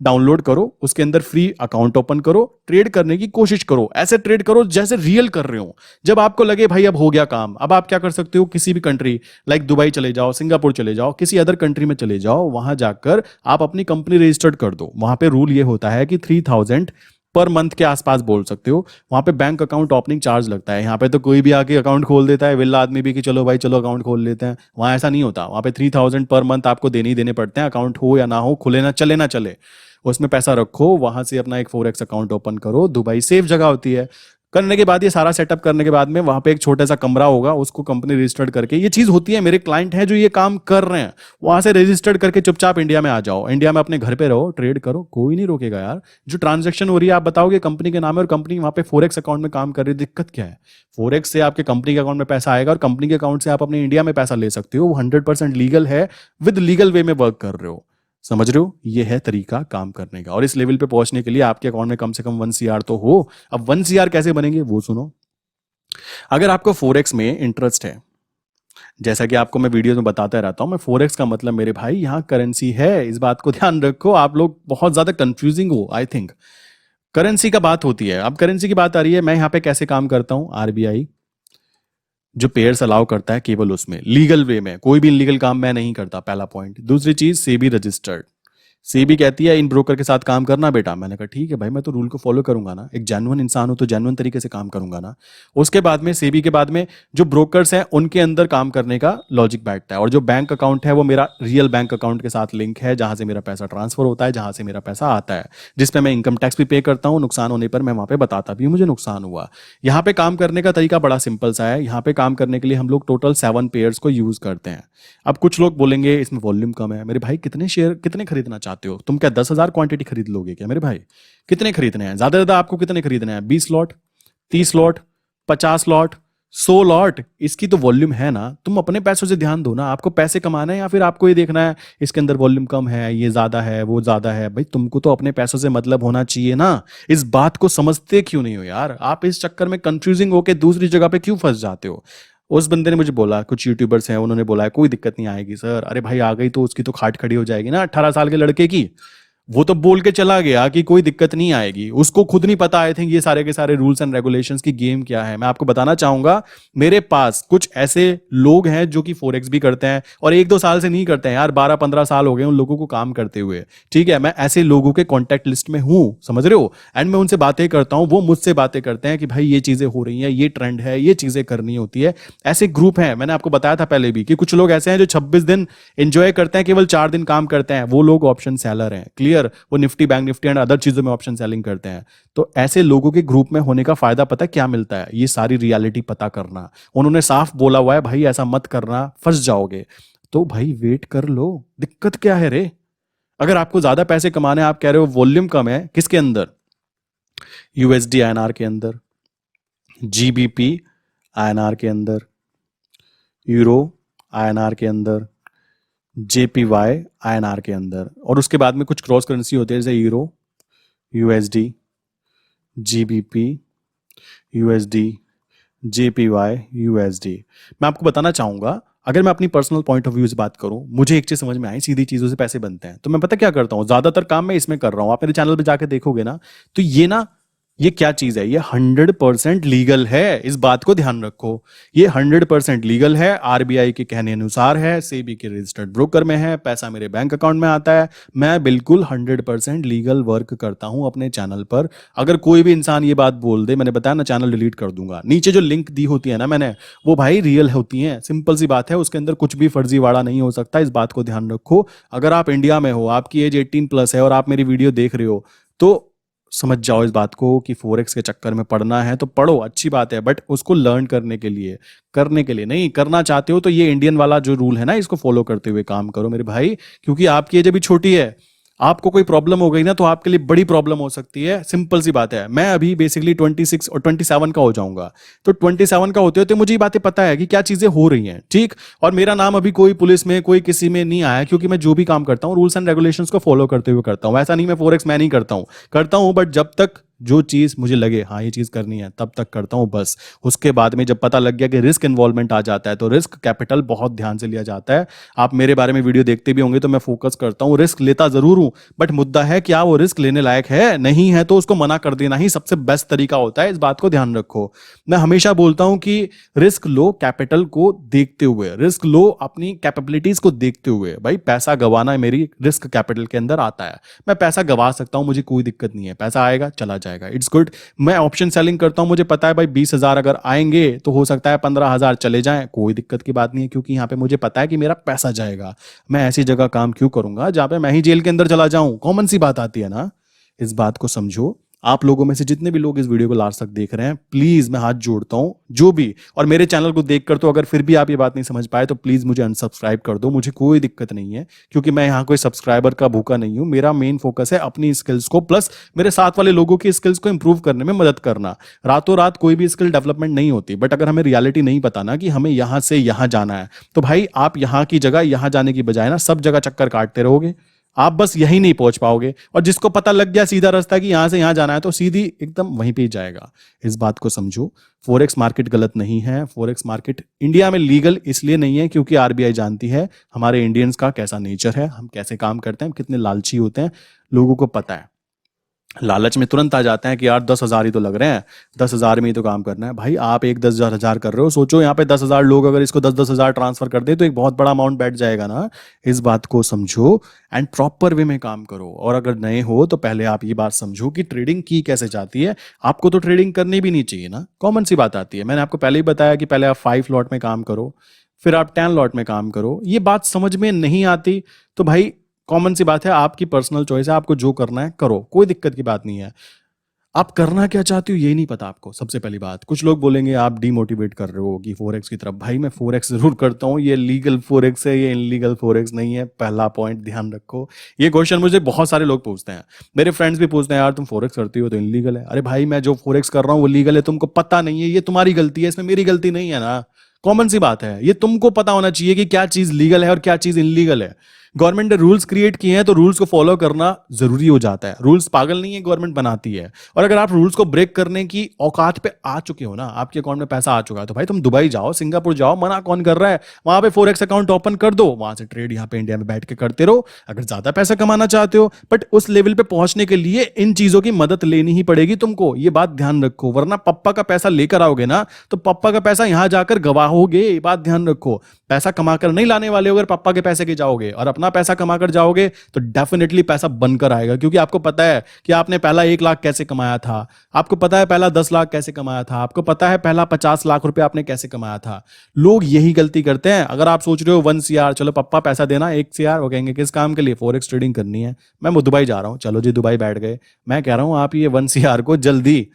डाउनलोड करो, उसके अंदर फ्री अकाउंट ओपन करो, ट्रेड करने की कोशिश करो। ऐसे ट्रेड करो जैसे रियल कर रहे हो। जब आपको लगे भाई अब हो गया काम, अब आप क्या कर सकते हो, किसी भी कंट्री लाइक दुबई चले जाओ, सिंगापुर चले जाओ, किसी अदर कंट्री में चले जाओ, वहां जाकर आप अपनी कंपनी रजिस्टर्ड कर दो। वहां पे रूल ये होता है कि 3,000 पर मंथ के आसपास बोल सकते हो। वहां पे बैंक अकाउंट ओपनिंग चार्ज लगता है। यहाँ पे तो कोई भी आके अकाउंट खोल देता है, विल्ला आदमी भी, कि चलो भाई चलो अकाउंट खोल लेते हैं। वहां ऐसा नहीं होता। वहां पे 3,000 पर मंथ आपको देने ही देने पड़ते हैं। अकाउंट हो या ना हो, खुले ना चले, उसमें पैसा रखो, वहां से अपना एक फोरेक्स अकाउंट ओपन करो। दुबई सेफ जगह होती है। करने के बाद, ये सारा सेटअप करने के बाद में, वहां पे एक छोटा सा कमरा होगा, उसको कंपनी रजिस्टर्ड करके, ये चीज होती है, मेरे क्लाइंट हैं जो ये काम कर रहे हैं, वहां से रजिस्टर्ड करके चुपचाप इंडिया में आ जाओ। इंडिया में अपने घर पे रहो, ट्रेड करो, कोई नहीं रोकेगा यार। जो ट्रांजेक्शन हो रही है आप बताओगे कंपनी के नाम है, और कंपनी वहां पे फोरेक्स अकाउंट में काम कर रही है, दिक्कत क्या है? फोरेक्स से आपके कंपनी के अकाउंट में पैसा आएगा, और कंपनी के अकाउंट से आप अपने इंडिया में पैसा ले सकते हो। वो 100% लीगल है, विद लीगल वे में वर्क कर रहे हो। समझ रहे हो? ये है तरीका काम करने का। और इस लेवल पे पहुंचने के लिए आपके अकाउंट में कम से कम 1 CR तो हो। अब 1 CR कैसे बनेंगे वो सुनो। अगर आपको फोरेक्स में इंटरेस्ट है, जैसा कि आपको मैं वीडियो में बताता रहता हूं, मैं फोरेक्स का मतलब मेरे भाई यहां करेंसी है। इस बात को ध्यान रखो। आप लोग बहुत ज्यादा कंफ्यूजिंग हो आई थिंक। करेंसी का बात होती है। अब करेंसी की बात आ रही है। मैं यहां पे कैसे काम करता हूं? आरबीआई जो पेयर्स अलाउ करता है, केवल उसमें लीगल वे में, कोई भी इलीगल काम मैं नहीं करता। पहला पॉइंट। दूसरी चीज, सेबी रजिस्टर्ड। सेबी कहती है इन ब्रोकर के साथ काम करना बेटा। मैंने कहा ठीक है भाई, मैं तो रूल को फॉलो करूंगा ना, एक जेन्युइन इंसान हूं तो जेन्युइन तरीके से काम करूंगा ना। उसके बाद में सेबी के बाद में जो ब्रोकर्स हैं उनके अंदर काम करने का लॉजिक बैठता है, और जो बैंक अकाउंट है वो मेरा रियल बैंक अकाउंट के साथ लिंक है, जहां से मेरा पैसा ट्रांसफर होता है, जहां से मेरा पैसा आता है, जिसपे मैं इनकम टैक्स भी पे करता हूँ। नुकसान होने पर मैं वहां पे बताता भी हूँ मुझे नुकसान हुआ। यहाँ पे काम करने का तरीका बड़ा सिंपल सा है। यहाँ पे काम करने के लिए हम लोग टोटल 7 पेयर्स को यूज करते हैं। अब कुछ लोग बोलेंगे इसमें वॉल्यूम कम है। मेरे भाई कितने शेयर कितने खरीदना चाहते हो तुम? क्या 10,000 क्वांटिटी खरीद लोगे क्या मेरे भाई? कितने खरीदने हैं? ज्यादा ज्यादा आपको कितने खरीदने हैं? 20 लॉट, 30 लॉट, 50 लॉट, 100 लॉट? इसकी तो वॉल्यूम है ना। तुम अपने पैसों से ध्यान दो ना, आपको पैसे कमाना है या फिर आपको ये देखना है इसके अंदर वॉल्यूम कम है, ये ज्यादा है, वो ज्यादा है? भाई तुमको तो अपने पैसों से मतलब होना चाहिए ना। इस बात को समझते क्यों नहीं हो यार? आप इस चक्कर में कंफ्यूजिंग होके दूसरी जगह पे क्यों फंस जाते हो? उस बंदे ने मुझे बोला, कुछ यूट्यूबर्स हैं उन्होंने बोला है कोई दिक्कत नहीं आएगी सर। अरे भाई आ गई तो उसकी तो खाट खड़ी हो जाएगी ना 18 साल के लड़के की। वो तो बोल के चला गया कि कोई दिक्कत नहीं आएगी, उसको खुद नहीं पता आई थिंक ये सारे के सारे रूल्स एंड रेगुलेशंस की गेम क्या है। मैं आपको बताना चाहूंगा, मेरे पास कुछ ऐसे लोग हैं जो कि फॉरेक्स भी करते हैं, और 1-2 साल से नहीं करते हैं यार, 12-15 साल हो गए उन लोगों को काम करते हुए। ठीक है, मैं ऐसे लोगों के कॉन्टेक्ट लिस्ट में हूं, समझ रहे हो? एंड मैं उनसे बातें करता हूं, वो मुझसे बातें करते हैं कि भाई ये चीजें हो रही हैं, ये ट्रेंड है, ये चीजें करनी होती है। ऐसे ग्रुप हैं, मैंने आपको बताया था पहले भी कि कुछ लोग ऐसे हैं जो 26 दिन एंजॉय करते हैं, केवल 4 दिन काम करते हैं। वो लोग ऑप्शन सेलर हैं, क्लियर? वो Nifty, bank Nifty and other चीजों में ऑप्शन सेलिंग करते हैं। तो ऐसे लोगों के ग्रुप में होने का फायदा पता है क्या मिलता है? ये सारी रियलिटी पता करना। उन्होंने साफ बोला हुआ है भाई ऐसा मत करना, फंस जाओगे। तो भाई वेट कर लो, दिक्कत क्या है रे? अगर आपको ज्यादा पैसे कमाने हैं, आप कह रहे हो वॉल्यूम कम है, किसके अंदर? यूएसडी आईएनआर के अंदर, जीबीपी आईएनआर के अंदर, यूरो आईएनआर के अंदर, जेपीवाई आईएनआर के अंदर, और उसके बाद में कुछ क्रॉस करेंसी होती है जैसे euro, USD, GBP, USD, JPY, USD. मैं आपको बताना चाहूंगा, अगर मैं अपनी पर्सनल पॉइंट ऑफ व्यू से बात करूं, मुझे एक चीज समझ में आई, सीधी चीजों से पैसे बनते हैं। तो मैं पता क्या करता हूं, ज्यादातर काम मैं इसमें कर रहा हूं। आप मेरे चैनल पे जाके देखोगे ना, तो ये ना, ये क्या चीज है? ये 100% लीगल है, इस बात को ध्यान रखो। ये 100% लीगल है, आरबीआई के कहने अनुसार है, सेबी के रजिस्टर्ड ब्रोकर में है, पैसा मेरे बैंक अकाउंट में आता है। मैं बिल्कुल 100% लीगल वर्क करता हूं अपने चैनल पर। अगर कोई भी इंसान ये बात बोल दे, मैंने बताया ना चैनल डिलीट कर दूंगा। नीचे जो लिंक दी होती है ना मैंने, वो भाई रियल होती हैं, सिंपल सी बात है। उसके अंदर कुछ भी फर्जीवाड़ा नहीं हो सकता, इस बात को ध्यान रखो। अगर आप इंडिया में हो, आपकी एज 18+ है और आप मेरी वीडियो देख रहे हो, तो समझ जाओ इस बात को कि फोरेक्स के चक्कर में पढ़ना है तो पढ़ो, अच्छी बात है, बट उसको लर्न करने के लिए, करने के लिए नहीं। करना चाहते हो तो ये इंडियन वाला जो रूल है ना, इसको फॉलो करते हुए काम करो मेरे भाई, क्योंकि आपकी एज अभी छोटी है। आपको कोई प्रॉब्लम हो गई ना तो आपके लिए बड़ी प्रॉब्लम हो सकती है, सिंपल सी बात है। मैं अभी बेसिकली 26 और 27 का हो जाऊंगा, तो 27 का होते होते मुझे ये बातें पता है कि क्या चीजें हो रही हैं, ठीक? और मेरा नाम अभी कोई पुलिस में, कोई किसी में नहीं आया, क्योंकि मैं जो भी काम करता हूँ रूल्स एंड रेगुलेशंस को फॉलो करते हुए करता हूँ। ऐसा नहीं मैं फोरेक्स मैं नहीं करता हूँ, बट जब तक जो चीज मुझे लगे हाँ ये चीज करनी है तब तक करता हूं बस। उसके बाद में जब पता लग गया कि रिस्क इन्वॉल्वमेंट आ जाता है, तो रिस्क कैपिटल बहुत ध्यान से लिया जाता है। आप मेरे बारे में वीडियो देखते भी होंगे तो मैं फोकस करता हूं, रिस्क लेता जरूर हूं, बट मुद्दा है क्या वो रिस्क लेने लायक है? नहीं है तो उसको मना कर देना ही सबसे बेस्ट तरीका होता है, इस बात को ध्यान रखो। मैं हमेशा बोलता हूं कि रिस्क लो कैपिटल को देखते हुए, रिस्क लो अपनी कैपेबिलिटीज को देखते हुए। भाई पैसा गंवाना मेरी रिस्क कैपिटल के अंदर आता है, मैं पैसा गंवा सकता हूं, मुझे कोई दिक्कत नहीं है, पैसा आएगा चला जाएगा, इट्स गुड। मैं ऑप्शन सेलिंग करता हूं, मुझे पता है भाई 20,000 अगर आएंगे तो हो सकता है 15,000 चले जाएं, कोई दिक्कत की बात नहीं है, क्योंकि यहां पे मुझे पता है कि मेरा पैसा जाएगा। मैं ऐसी जगह काम क्यों करूंगा जहां पे मैं ही जेल के अंदर चला जाऊं? कॉमन सी बात आती है ना, इस बात को समझो। आप लोगों में से जितने भी लोग इस वीडियो को लास्ट तक देख रहे हैं, प्लीज मैं हाथ जोड़ता हूं, जो भी, और मेरे चैनल को देखकर तो अगर फिर भी आप ये बात नहीं समझ पाए तो प्लीज मुझे अनसब्सक्राइब कर दो, मुझे कोई दिक्कत नहीं है, क्योंकि मैं यहाँ कोई सब्सक्राइबर का भूखा नहीं हूं। मेरा मेन फोकस है अपनी स्किल्स को प्लस मेरे साथ वाले लोगों की स्किल्स को इंप्रूव करने में मदद करना। रातों रात कोई भी स्किल डेवलपमेंट नहीं होती, बट अगर हमें रियलिटी नहीं पता ना कि हमें यहां से यहां जाना है, तो भाई आप यहां की जगह यहां जाने की बजाय ना सब जगह चक्कर काटते रहोगे, आप बस यही नहीं पहुंच पाओगे। और जिसको पता लग गया सीधा रास्ता कि यहां से यहां जाना है, तो सीधी एकदम वहीं पे ही जाएगा, इस बात को समझो। फॉरेक्स मार्केट गलत नहीं है, फॉरेक्स मार्केट इंडिया में लीगल इसलिए नहीं है क्योंकि आरबीआई जानती है हमारे इंडियंस का कैसा नेचर है, हम कैसे काम करते हैं, हम कितने लालची होते हैं, लोगों को पता है। लालच में तुरंत आ जाते हैं कि यार 10,000 ही तो लग रहे हैं, 10,000 में ही तो काम करना है। भाई आप एक 10,000 कर रहे हो, सोचो यहाँ पे 10,000 लोग अगर इसको 10-10 हज़ार ट्रांसफर कर दे तो एक बहुत बड़ा अमाउंट बैठ जाएगा ना। इस बात को समझो एंड प्रॉपर वे में काम करो। और अगर नए हो तो पहले आप ये बात समझो कि ट्रेडिंग की कैसे जाती है। आपको तो ट्रेडिंग करनी भी नहीं चाहिए ना, कॉमन सी बात आती है। मैंने आपको पहले ही बताया कि पहले आप 5 लॉट में काम करो, फिर आप 10 लॉट में काम करो। ये बात समझ में नहीं आती तो भाई कॉमन सी बात है, आपकी पर्सनल चॉइस है, आपको जो करना है करो, कोई दिक्कत की बात नहीं है। आप करना क्या चाहते हो ये नहीं पता आपको, सबसे पहली बात। कुछ लोग बोलेंगे आप डीमोटिवेट कर रहे हो कि फोरेक्स की तरफ। भाई मैं फोरेक्स जरूर करता हूँ, ये लीगल फोरेक्स है, ये इनलीगल फोरेक्स नहीं है, पहला पॉइंट ध्यान रखो। ये क्वेश्चन मुझे बहुत सारे लोग पूछते हैं, मेरे फ्रेंड्स भी पूछते हैं यार तुम फोरेक्स करती हो तो इनलीगल है। अरे भाई मैं जो फोरेक्स कर रहा हूँ वो लीगल है, तुमको पता नहीं है, ये तुम्हारी गलती है, इसमें मेरी गलती नहीं है ना। कॉमन सी बात है, ये तुमको पता होना चाहिए कि क्या चीज लीगल है और क्या चीज इनलीगल है। गवर्नमेंट ने रूल्स क्रिएट किए हैं तो रूल्स को फॉलो करना जरूरी हो जाता है। रूल्स पागल नहीं है, गवर्नमेंट बनाती है। और अगर आप रूल्स को ब्रेक करने की औकात पे आ चुके हो ना, आपके अकाउंट में पैसा आ चुका है, तो भाई तुम दुबई जाओ, सिंगापुर जाओ, मना कौन कर रहा है। वहां पे फोरेक्स अकाउंट ओपन कर दो, वहां से ट्रेड यहाँ पे इंडिया में बैठ के करते रहो अगर ज्यादा पैसा कमाना चाहते हो। बट उस लेवल पे पहुंचने के लिए इन चीजों की मदद लेनी ही पड़ेगी तुमको, ये बात ध्यान रखो। वरना पप्पा का पैसा लेकर आओगे ना तो पप्पा का पैसा यहां जाकर गवाहोगे, ये बात ध्यान रखो। पैसा कमाकर नहीं लाने वाले हो, अगर पापा के पैसे के जाओगे और अपना पैसा कमाकर जाओगे तो डेफिनेटली पैसा बनकर आएगा। क्योंकि आपको पता है कि आपने पहला 1 लाख कैसे कमाया था, आपको पता है पहला 10 लाख कैसे कमाया था, आपको पता है पहला 50 लाख रुपए आपने कैसे कमाया था। लोग यही गलती करते हैं। अगर आप सोच रहे हो 1 CR, चलो पप्पा पैसा देना 1 CR, वो कहेंगे किस काम के लिए, फॉरेक्स ट्रेडिंग करनी है, मैं दुबई जा रहा हूँ, चलो जी दुबई बैठ गए। मैं कह रहा हूँ आप ये 1 CR को जल्दी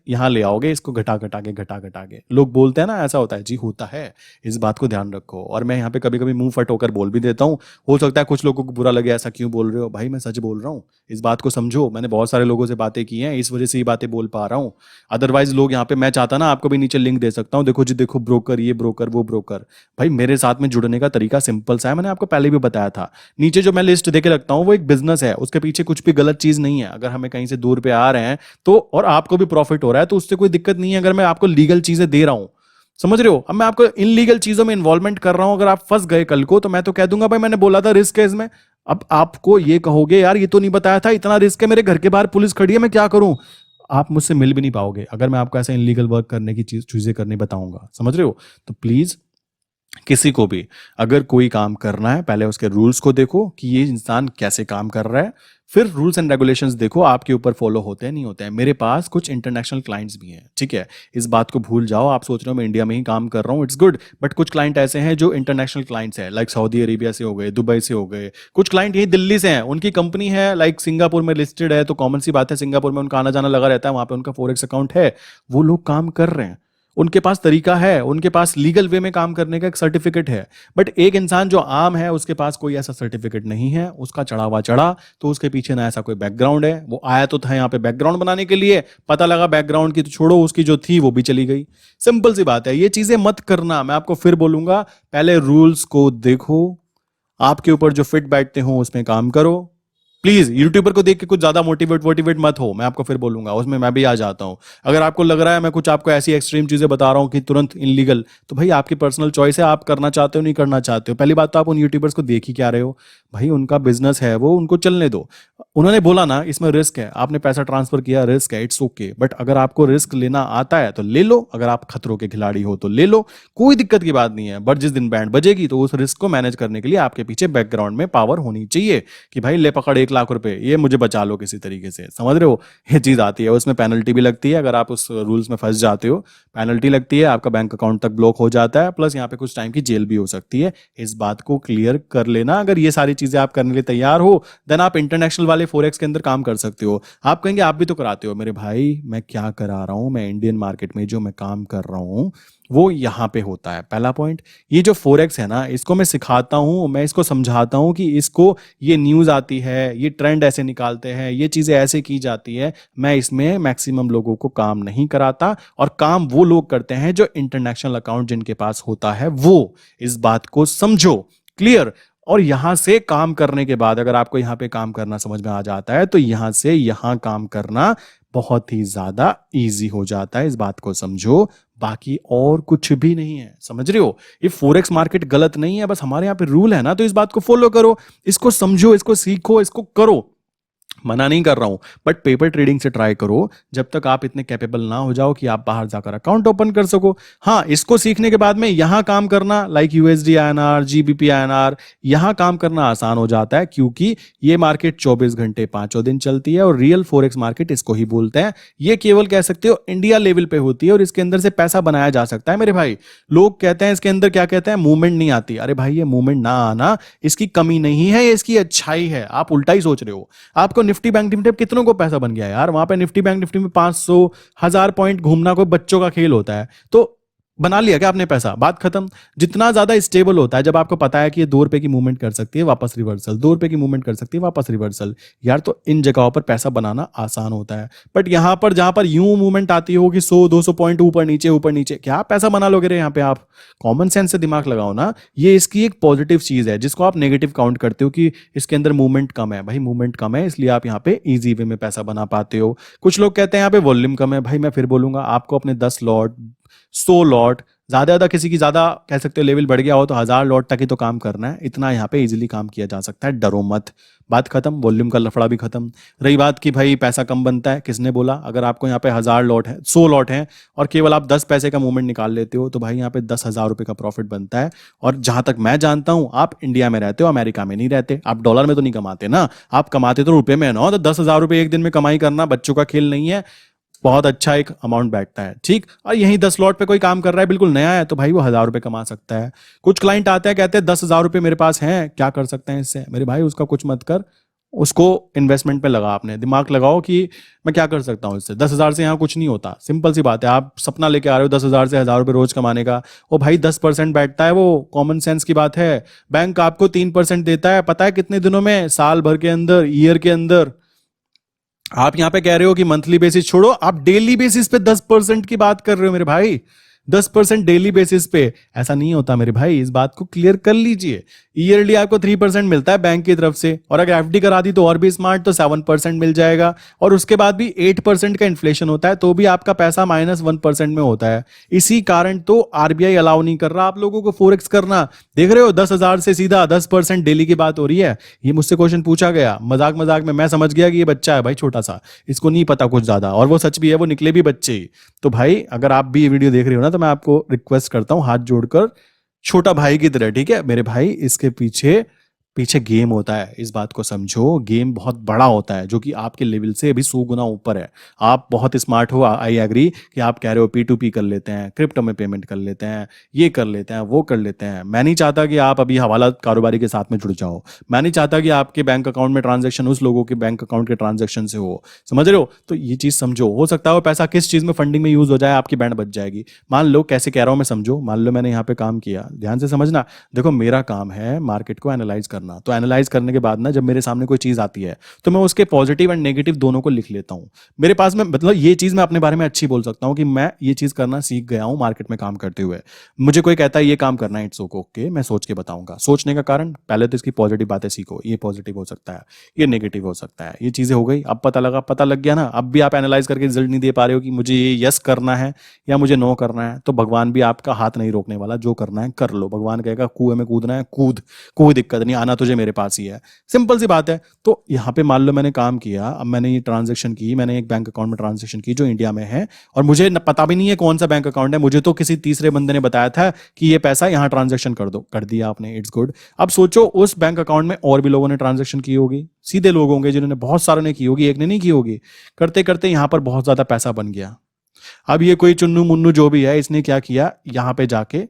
यहाँ ले आओगे, इसको घटा घटा के। लोग बोलते हैं ना ऐसा होता है, जी होता है। इस बात को ध्यान रखो। और मैं यहाँ पे कभी कभी मुंह फट होकर बोल भी देता हूँ, हो सकता है कुछ लोगों को बुरा लगे, ऐसा क्यों बोल रहे हो। भाई मैं सच बोल रहा हूँ, इस बात को समझो। मैंने बहुत सारे लोगों से बातें की हैं, इस वजह से ये बातें बोल पा रहा हूँ। अदरवाइज लोग यहाँ पे, मैं चाहता ना आपको भी नीचे लिंक दे सकता हूँ, देखो जी देखो, ब्रोकर, ये ब्रोकर वो ब्रोकर। भाई मेरे साथ में जुड़ने का तरीका सिंपल सा है, मैंने आपको पहले भी बताया था। नीचे जो मैं लिस्ट देके रखता हूँ वो एक बिजनेस है, उसके पीछे कुछ भी गलत चीज नहीं है। अगर हमें कहीं से दूर पे आ रहे हैं तो, और आपको भी प्रॉफिट हो रहा है तो उससे कोई दिक्कत नहीं है अगर मैं आपको लीगल चीजें दे रहा हूं। समझ रहे हो। अब मैं आपको इनलीगल चीजों में इन्वॉल्वमेंट कर रहा हूं, अगर आप फंस गए कल को तो मैं तो कह दूंगा भाई मैंने बोला था रिस्क है इसमें। अब आपको ये कहोगे यार ये तो नहीं बताया था, इतना रिस्क है, मेरे घर के बाहर पुलिस खड़ी है, मैं क्या करूं। आप मुझसे मिल भी नहीं पाओगे अगर मैं आपको ऐसा इनलीगल वर्क करने की चीजें करने बताऊंगा। समझ रहे हो। तो प्लीज किसी को भी अगर कोई काम करना है, पहले उसके रूल्स को देखो कि ये इंसान कैसे काम कर रहा है, फिर रूल्स एंड रेगुलेशंस देखो आपके ऊपर फॉलो होते हैं नहीं होते हैं। मेरे पास कुछ इंटरनेशनल क्लाइंट्स भी हैं, ठीक है, इस बात को भूल जाओ। आप सोच रहे हो मैं इंडिया में ही काम कर रहा हूँ, इट्स गुड, बट कुछ क्लाइंट ऐसे हैं जो इंटरनेशनल क्लाइंट्स हैं, लाइक सऊदी अरेबिया से हो गए, दुबई से हो गए। कुछ क्लाइंट यही दिल्ली से हैं, उनकी कंपनी है लाइक सिंगापुर में लिस्टेड है, तो कॉमन सी बात है सिंगापुर में उनका आना जाना लगा रहता है, वहां पे उनका फॉरेक्स अकाउंट है, वो लोग काम कर रहे हैं, उनके पास तरीका है, उनके पास लीगल वे में काम करने का एक सर्टिफिकेट है। बट एक इंसान जो आम है उसके पास कोई ऐसा सर्टिफिकेट नहीं है, उसका चढ़ा हुआ चढ़ा, तो उसके पीछे ना ऐसा कोई बैकग्राउंड है। वो आया तो था यहाँ पे बैकग्राउंड बनाने के लिए, पता लगा बैकग्राउंड की तो छोड़ो, उसकी जो थी वो भी चली गई। सिंपल सी बात है, ये चीजें मत करना। मैं आपको फिर बोलूंगा, पहले रूल्स को देखो, आपके ऊपर जो फिट बैठते हो उसमें काम करो। प्लीज यूट्यूबर को देख के कुछ ज्यादा मोटिवेट मत हो, मैं आपको फिर बोलूंगा, उसमें मैं भी आ जाता हूं। अगर आपको लग रहा है मैं कुछ आपको ऐसी एक्सट्रीम चीजें बता रहा हूं कि तुरंत इनलीगल, तो भाई आपकी पर्सनल चॉइस है, आप करना चाहते हो नहीं करना चाहते हो। पहली बात तो आप उन यूट्यूबर्स को देख ही क्या रहे हो। भाई उनका बिजनेस है, वो उनको चलने दो। उन्होंने बोला ना इसमें रिस्क है, आपने पैसा ट्रांसफर किया, रिस्क है, इट्स ओके। बट अगर आपको रिस्क लेना आता है तो ले लो, अगर आप खतरों के खिलाड़ी हो तो ले लो, कोई दिक्कत की बात नहीं है। बट जिस दिन बैंड बजेगी तो उस रिस्क को मैनेज करने के लिए आपके पीछे बैकग्राउंड में पावर होनी चाहिए कि भाई ले पकड़ 1 लाख रुपए, ये मुझे बचा लो किसी तरीके से। समझ रहे हो, ये चीज आती है, उसमें पेनल्टी भी लगती है। अगर आप उस रूल्स में फंस जाते हो, पेनल्टी लगती है, आपका बैंक अकाउंट तक ब्लॉक हो जाता है, प्लस यहाँ पे कुछ टाइम की जेल भी हो सकती है। इस बात को क्लियर कर लेना। अगर ये सारी चीजें आप करने के लिए तैयार हो, देन आप इंटरनेशनल वाले फोरेक्स के अंदर काम कर सकते हो। आप कहेंगे आप भी तो कराते हो, मेरे भाई मैं क्या करा रहा हूं, मैं इंडियन मार्केट में जो मैं काम कर रहा हूं वो यहाँ पे होता है। पहला पॉइंट, ये जो फोरेक्स है ना, इसको मैं सिखाता हूँ, मैं इसको समझाता हूँ कि इसको, ये न्यूज़ आती है, ये ट्रेंड ऐसे निकालते हैं, ये चीज़ें ऐसे की जाती है। मैं इसमें मैक्सिमम लोगों को काम नहीं कराता, और काम वो लोग करते हैं जो इंटरनेशनल अकाउंट जिनके पास होता है वो। इस बात को समझो, क्लियर। और यहां से काम करने के बाद, अगर आपको यहां पे काम करना समझ में आ जाता है, तो यहां से यहां काम करना बहुत ही ज्यादा इजी हो जाता है। इस बात को समझो, बाकी और कुछ भी नहीं है। समझ रहे हो, ये फोरेक्स मार्केट गलत नहीं है, बस हमारे यहाँ पे रूल है ना, तो इस बात को फॉलो करो, इसको समझो, इसको सीखो, इसको करो। मना नहीं कर रहा हूं, बट पेपर ट्रेडिंग से ट्राई करो जब तक आप इतने कैपेबल ना हो जाओ कि आप बाहर जाकर अकाउंट ओपन कर सको। हाँ, इसको सीखने के बाद में यहां काम करना, like USD INR, GBP INR, यहां काम करना आसान हो जाता है, क्योंकि ये मार्केट 24 घंटे पांचों दिन चलती है, और रियल फोरेक्स मार्केट इसको ही बोलते हैं। ये केवल कह सकते हो इंडिया लेवल पे होती है, और इसके अंदर से पैसा बनाया जा सकता है मेरे भाई। लोग कहते हैं इसके अंदर, क्या कहते हैं, मूवमेंट नहीं आती। अरे भाई, ये मूवमेंट ना आना इसकी कमी नहीं है, ये इसकी अच्छाई है। आप उल्टा ही सोच रहे हो। आपको निफ्टी बैंक निफ्टी में कितनों को पैसा बन गया यार, वहां पे निफ्टी बैंक निफ्टी में 500 1000 पॉइंट घूमना कोई बच्चों का खेल होता है। तो बना लिया क्या आपने पैसा, बात खत्म। जितना ज्यादा स्टेबल होता है, जब आपको पता है कि ये 2 रुपए की मूवमेंट कर सकती है वापस रिवर्सल, 2 रुपए की मूवमेंट कर सकती है वापस रिवर्सल, यार तो इन जगहों पर पैसा बनाना आसान होता है। बट यहां पर जहां पर यूं मूवमेंट आती हो कि 100-200 पॉइंट ऊपर नीचे, क्या पैसा बना लोगे रे यहाँ पे आप? कॉमन सेंस से दिमाग लगाओ ना। ये इसकी एक पॉजिटिव चीज है, जिसको आप नेगेटिव काउंट करते हो कि इसके अंदर मूवमेंट कम है। भाई मूवमेंट कम है, इसलिए आप यहाँ पे इजी वे में पैसा बना पाते हो। कुछ लोग कहते हैं यहाँ पे वॉल्यूम कम है। भाई मैं फिर बोलूंगा, आपको अपने 10 लॉट, 100 लॉट, ज्यादा किसी की ज्यादा कह सकते हो लेवल बढ़ गया हो तो 1000 लॉट तक ही तो काम करना है। इतना यहाँ पे इजीली काम किया जा सकता है, डरो मत। बात खत्म, वॉल्यूम का लफड़ा भी खत्म। रही बात कि भाई पैसा कम बनता है, किसने बोला? अगर आपको यहाँ पे 1000 लॉट है, 100 लॉट है, और केवल आप 10 पैसे का मूवमेंट निकाल लेते हो, तो भाई यहाँ पे 10,000 रुपए का प्रॉफिट बनता है। और जहां तक मैं जानता हूं, आप इंडिया में रहते हो, अमेरिका में नहीं रहते। आप डॉलर में तो नहीं कमाते ना, आप कमाते तो रुपए में ना। तो 10,000 रुपए एक दिन में कमाई करना बच्चों का खेल नहीं है। बहुत अच्छा एक अमाउंट बैठता है, ठीक। और यही 10 स्लॉट पे कोई काम कर रहा है, बिल्कुल नया है, तो भाई वो 1000 रुपए कमा सकता है। कुछ क्लाइंट आते हैं, कहते हैं 10,000 रुपए मेरे पास हैं, क्या कर सकते हैं इससे? मेरे भाई उसका कुछ मत कर, उसको इन्वेस्टमेंट पे लगा। आपने दिमाग लगाओ कि मैं क्या कर सकता हूँ इससे। 10,000 से यहाँ कुछ नहीं होता, सिंपल सी बात है। आप सपना लेके आ रहे हो 10,000 से 1000 रुपए रोज कमाने का, वो भाई 10% बैठता है, वो कॉमन सेंस की बात है। बैंक आपको 3% देता है, पता है कितने दिनों में? साल भर के अंदर, ईयर के अंदर। आप यहां पे कह रहे हो कि मंथली बेसिस छोड़ो, आप डेली बेसिस पे 10% की बात कर रहे हो मेरे भाई। 10% डेली बेसिस पे। ऐसा नहीं होता मेरे भाई, इस बात को क्लियर कर लीजिए। ईयरली आपको 3% मिलता है बैंक की तरफ से, और अगर एफडी करा दी तो और भी स्मार्ट, तो 7% मिल जाएगा। और उसके बाद भी 8% का इन्फ्लेशन होता है, तो भी आपका पैसा -1% में होता है। इसी कारण तो आरबीआई अलाउ नहीं कर रहा आप लोगों को फोरेक्स करना। देख रहे हो, 10,000 से सीधा 10% डेली की बात हो रही है। ये मुझसे क्वेश्चन पूछा गया मजाक मजाक में, मैं समझ गया कि ये बच्चा है भाई छोटा सा, इसको नहीं पता कुछ ज्यादा, और वो सच भी है, वो निकले भी बच्चे ही। तो भाई अगर आप भी ये वीडियो देख रहे हो ना, तो मैं आपको रिक्वेस्ट करता हूं हाथ जोड़कर, छोटा भाई की तरह, ठीक है मेरे भाई, इसके पीछे पीछे गेम होता है, इस बात को समझो। गेम बहुत बड़ा होता है, जो कि आपके लेवल से अभी 100 गुना ऊपर है। आप बहुत स्मार्ट हो, आई एग्री, कि आप कह रहे हो P2P कर लेते हैं, क्रिप्टो में पेमेंट कर लेते हैं, ये कर लेते हैं, वो कर लेते हैं। मैं नहीं चाहता कि आप अभी हवाला कारोबारी के साथ में जुड़ जाओ। मैं नहीं चाहता कि आपके बैंक अकाउंट में ट्रांजेक्शन उस लोगों के बैंक अकाउंट के ट्रांजेक्शन से हो, समझ रहे हो? तो ये चीज समझो, हो सकता है वो पैसा किस चीज में फंडिंग में यूज हो जाए, आपकी बैंड बच जाएगी। मान लो, कैसे कह रहा हूं मैं, समझो। मान लो मैंने यहाँ पे काम किया, ध्यान से समझना। देखो मेरा काम है मार्केट को एनालाइज करना, तो एनालाइज करने के बाद ना, जब मेरे सामने कोई चीज आती है, तो मैं उसके पॉजिटिव एंड नेगेटिव दोनों को लिख लेता हूं। मेरे पास में, मतलब ये चीज मैं अपने बारे में अच्छी बोल सकता हूं कि मैं ये चीज करना सीख गया हूं मार्केट में काम करते हुए। मुझे कोई कहता है ये काम करना है, इट्स ओके, मैं सोच के बताऊंगा। सोचने का कारण, पहले तो इसकी पॉजिटिव बातें सीखो, ये पॉजिटिव हो सकता है, ये नेगेटिव हो सकता है, ये चीजें हो गई। अब पता लग गया ना। अब भी आप एनालाइज करके रिजल्ट नहीं दे पा रहे हो कि मुझे ये यस करना है या मुझे नो करना है, तो भगवान भी आपका हाथ नहीं रोकने वाला। जो करना है कर लो, भगवान कहेगा कुएं में कूदना है कूद, कोई दिक्कत नहीं, आना तुझे मेरे पास ही है, सिंपल सी बात है। तो यहाँ पे मान लो मैंने काम किया, अब मैंने ये ट्रांजेक्शन की, मैंने एक बैंक अकाउंट में ट्रांजेक्शन की जो इंडिया में है, और मुझे पता भी नहीं है कौन सा बैंक अकाउंट है। मुझे तो किसी तीसरे बंदे ने बताया था कि ये पैसा यहाँ ट्रांजेक्शन कर दो, कर दिया आपने, इट्स गुड। अब सोचो उस बैंक अकाउंट में और भी लोगों ने ट्रांजेक्शन की होगी, सीधे लोग होंगे जिन्होंने, बहुत सारों ने की होगी, एक ने नहीं की होगी। करते करते यहाँ पर बहुत ज्यादा पैसा बन गया। अब ये कोई चुन्नू मुन्नू जो भी है, इसने क्या किया, यहाँ पे जाके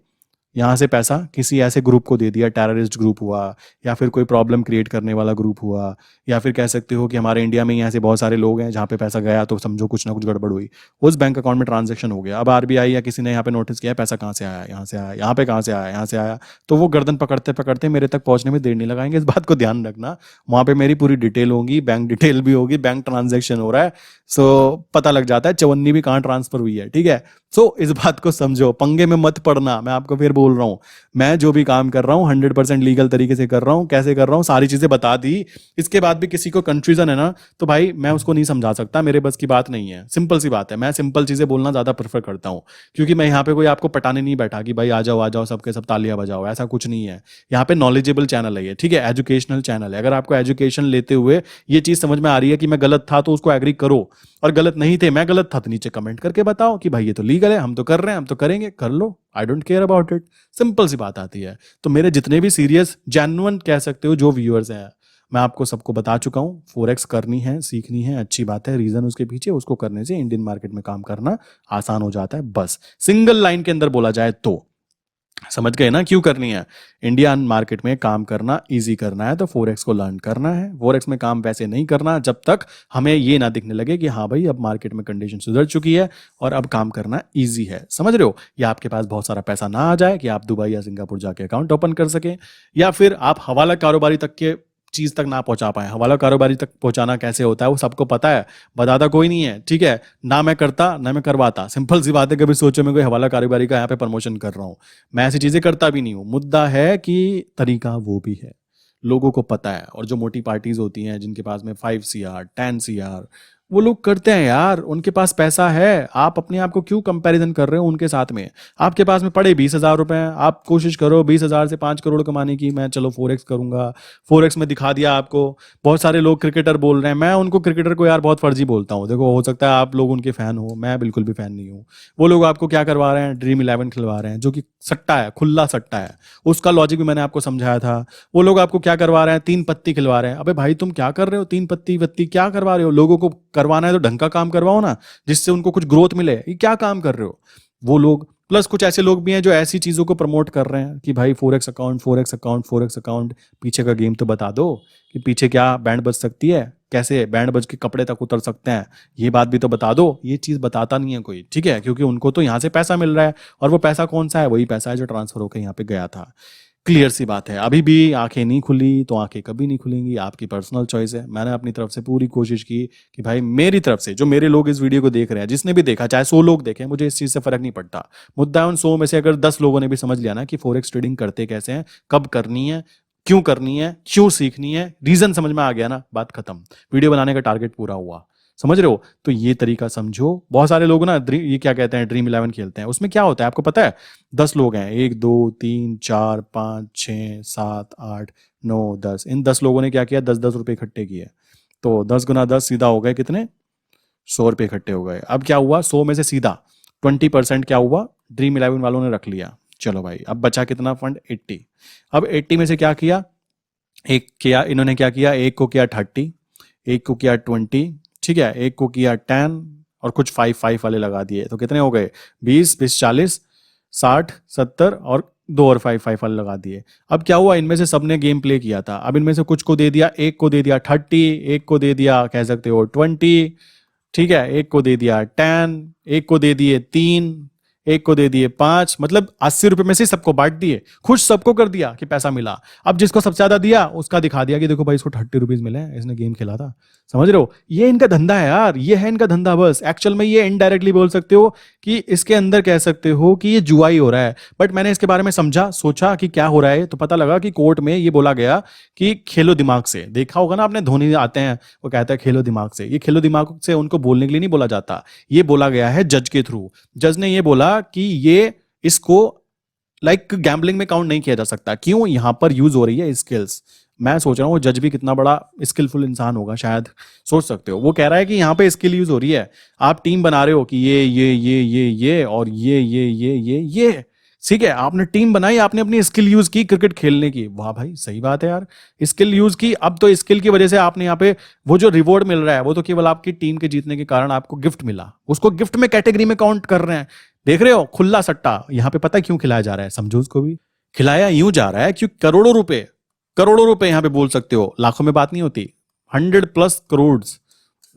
यहाँ से पैसा किसी ऐसे ग्रुप को दे दिया, टेररिस्ट ग्रुप हुआ, या फिर कोई प्रॉब्लम क्रिएट करने वाला ग्रुप हुआ, या फिर कह सकते हो कि हमारे इंडिया में ही ऐसे बहुत सारे लोग हैं जहाँ पे पैसा गया तो समझो कुछ ना कुछ गड़बड़ हुई, उस बैंक अकाउंट में ट्रांजैक्शन हो गया। अब आरबीआई या किसी ने यहाँ पे नोटिस किया पैसा कहाँ से आया, यहाँ से आया, यहाँ पे कहाँ से आया, यहाँ से आया, तो वो गर्दन पकड़ते पकड़ते मेरे तक पहुंचने में देर नहीं लगाएंगे। इस बात को ध्यान रखना, वहां पे मेरी पूरी डिटेल होगी, बैंक डिटेल भी होगी, बैंक ट्रांजेक्शन हो रहा है, सो पता लग जाता है चवन्नी भी कहाँ ट्रांसफर हुई है, ठीक है। सो इस बात को समझो, पंगे में मत पड़ना, मैं आपको फिर बोल बोल रहा हूँ, मैं जो भी काम कर रहा हूँ 100% लीगल तरीके से कर रहा हूँ, कैसे कर रहा हूँ सारी चीजें बता दी। इसके बाद भी किसी को कंफ्यूजन है ना, तो भाई मैं उसको नहीं समझा सकता, मेरे बस की बात नहीं है। सिंपल सी बात है, मैं सिंपल चीजें बोलना ज्यादा प्रेफर करता हूँ, क्योंकि मैं यहाँ पे कोई आपको पटाने नहीं बैठा कि भाई आ जाओ सबके सब तालियां बजाओ, ऐसा कुछ नहीं है। यहाँ पे नॉलेजेबल चैनल है ये, ठीक है, एजुकेशनल चैनल है। अगर आपको एजुकेशन लेते हुए ये चीज समझ में आ रही है कि मैं गलत था तो उसको एग्री करो, और गलत नहीं थे, मैं गलत था, तो नीचे कमेंट करके बताओ कि भाई ये तो लीगल है, हम तो कर रहे हैं, हम तो करेंगे, कर लो, I don't care about it. Simple सी बात आती है। तो मेरे जितने भी सीरियस जेन्युइन कह सकते हो जो व्यूअर्स हैं, मैं आपको सबको बता चुका हूँ, फॉरेक्स करनी है, सीखनी है, अच्छी बात है। रीजन उसके पीछे, उसको करने से इंडियन मार्केट में काम करना आसान हो जाता है। बस सिंगल लाइन के अंदर बोला जाए तो समझ गए ना क्यों करनी है। इंडियन मार्केट में काम करना इजी करना है तो फॉरेक्स को लर्न करना है। फॉरेक्स में काम वैसे नहीं करना जब तक हमें ये ना दिखने लगे कि हाँ भाई अब मार्केट में कंडीशन सुधर चुकी है और अब काम करना इजी है। समझ रहे हो, या आपके पास बहुत सारा पैसा ना आ जाए कि आप दुबई या सिंगापुर जाके अकाउंट ओपन कर सकें, या फिर आप हवाला कारोबारी तक के चीज तक ना पहुंचा पाए। हवाला कारोबारी तक पहुंचाना कैसे होता है वो सबको पता है, बताता कोई नहीं है, ठीक है, ना मैं करता ना मैं करवाता। सिंपल सी बात है, कभी सोचो मैं कोई हवाला कारोबारी का यहाँ पे प्रमोशन कर रहा हूँ, मैं ऐसी चीजें करता भी नहीं हूँ। मुद्दा है कि तरीका वो भी है, लोगों को पता है। और जो मोटी पार्टीज होती हैं जिनके पास में 5 CR 10 CR, वो लोग करते हैं यार, उनके पास पैसा है। आप अपने आप को क्यों कंपैरिजन कर रहे हो उनके साथ में? आपके पास में पड़े 20,000 रुपए हैं, आप कोशिश करो 20,000 से 5 करोड़ कमाने की। मैं चलो फॉरेक्स करूंगा, फॉरेक्स में दिखा दिया आपको। बहुत सारे लोग क्रिकेटर बोल रहे हैं, मैं उनको क्रिकेटर को यार बहुत फर्जी बोलता हूँ। देखो हो सकता है आप लोग उनके फैन हो, मैं बिल्कुल भी फैन नहीं हूँ। वो लोग आपको क्या करवा रहे हैं, ड्रीम 11 खिलवा रहे हैं, जो कि सट्टा है, खुला सट्टा है। उसका लॉजिक भी मैंने आपको समझाया था। वो लोग आपको क्या करवा रहे हैं, 3 पत्ती खिलवा रहे हैं। अबे भाई तुम क्या कर रहे हो, 3 पत्ती वत्ती क्या करवा रहे हो? लोगों को करवाना है तो ढंग का काम करवाओ ना, जिससे उनको कुछ ग्रोथ मिले। ये क्या काम कर रहे हो? वो लोग प्लस कुछ ऐसे लोग भी हैं जो ऐसी चीजों को प्रमोट कर रहे हैं कि भाई forex account, forex account, forex account. पीछे का गेम तो बता दो कि पीछे क्या बैंड बज सकती है, कैसे बैंड बज के कपड़े तक उतर सकते हैं, ये बात भी तो बता दो। ये चीज बताता नहीं है कोई, ठीक है, क्योंकि उनको तो यहाँ से पैसा मिल रहा है, और वो पैसा कौन सा है? वही पैसा है जो ट्रांसफर होकर यहाँ पे गया था। क्लियर सी बात है। अभी भी आंखें नहीं खुली तो आंखें कभी नहीं खुलेंगी, आपकी पर्सनल चॉइस है। मैंने अपनी तरफ से पूरी कोशिश की कि भाई मेरी तरफ से जो मेरे लोग इस वीडियो को देख रहे हैं, जिसने भी देखा, चाहे 100 लोग देखें, मुझे इस चीज से फर्क नहीं पड़ता। मुद्दा है उन 100 में से अगर 10 लोगों ने भी समझ लिया ना कि फॉरेक्स ट्रेडिंग करते कैसे हैं, कब करनी है, क्यों करनी है, क्यों सीखनी है, रीजन समझ में आ गया ना, बात खत्म। वीडियो बनाने का टारगेट पूरा हुआ। समझ रहे हो? तो ये तरीका समझो। बहुत सारे लोग ना ये क्या कहते हैं, ड्रीम 11 खेलते हैं। उसमें क्या होता है आपको पता है? 10 लोग हैं, 1 2 3 4 5 6 7 8 9 10। इन 10 लोगों ने क्या किया, 10-10 रुपए इकट्ठे किए। तो 10 × 10 सीधा हो गए कितने, 100 रुपए इकट्ठे हो गए। अब क्या हुआ, 100 में से सीधा 20% क्या हुआ, ड्रीम 11 वालों ने रख लिया। चलो भाई, अब बचा कितना फंड, 80। अब 80 में से क्या किया, एक किया इन्होंने, क्या किया, एक को किया 30, एक को किया 20, ठीक है, एक को किया 10, और कुछ 5 वाले लगा दिए। तो कितने हो गए, 20 40 60 70, और 2 और 5 वाले लगा दिए। अब क्या हुआ, इनमें से सबने गेम प्ले किया था। अब इनमें से कुछ को दे दिया, एक को दे दिया 30, एक को दे दिया कह सकते हो 20, ठीक है, एक को दे दिया 10, एक को दे दिए 3, एक को दे दिए 5। मतलब 80 रुपए में से सबको बांट दिए, खुश सबको कर दिया कि पैसा मिला। अब जिसको सबसे ज्यादा दिया उसका दिखा दिया कि देखो भाई इसको 30 रुपीज मिले हैं, इसने गेम खेला था। समझ रहे हो? ये इनका धंधा है यार, ये है इनका धंधा। बस एक्चुअल में ये इनडायरेक्टली बोल सकते हो कि इसके अंदर कह सकते हो कि ये जुआ ही हो रहा है। बट मैंने इसके बारे में समझा, सोचा कि क्या हो रहा है, तो पता लगा कि कोर्ट में ये बोला गया कि खेलो दिमाग से। देखा होगा ना आपने, धोनी आते हैं वो कहता है खेलो दिमाग से। ये खेलो दिमाग से उनको बोलने के लिए नहीं बोला जाता, ये बोला गया है जज के थ्रू। जज ने ये बोला कि ये इसको लाइक गैम्बलिंग में काउंट नहीं किया जा सकता। क्यों? यहां पर यूज हो रही है स्किल्स। मैं सोच रहा हूँ जज भी कितना बड़ा स्किलफुल इंसान होगा, शायद सोच सकते हो। वो कह रहा है कि यहाँ पे स्किल यूज हो रही है। आप टीम बना रहे हो कि ये और ये, ठीक है, आपने टीम बनाई, आपने अपनी स्किल यूज की क्रिकेट खेलने की। वाह भाई, सही बात है यार, स्किल यूज की। अब तो स्किल की वजह से आपने यहाँ पे वो जो रिवॉर्ड मिल रहा है वो तो केवल आपकी टीम के जीतने के कारण आपको गिफ्ट मिला, उसको गिफ्ट में कैटेगरी में काउंट कर रहे हैं। देख रहे हो, खुला सट्टा। यहाँ पे पता है क्यों खिलाया जा रहा है, समझो उसको भी। खिलाया यूं जा रहा है क्योंकि करोड़ों रुपए यहां पे बोल सकते हो, लाखों में बात नहीं होती, 100+ करोड़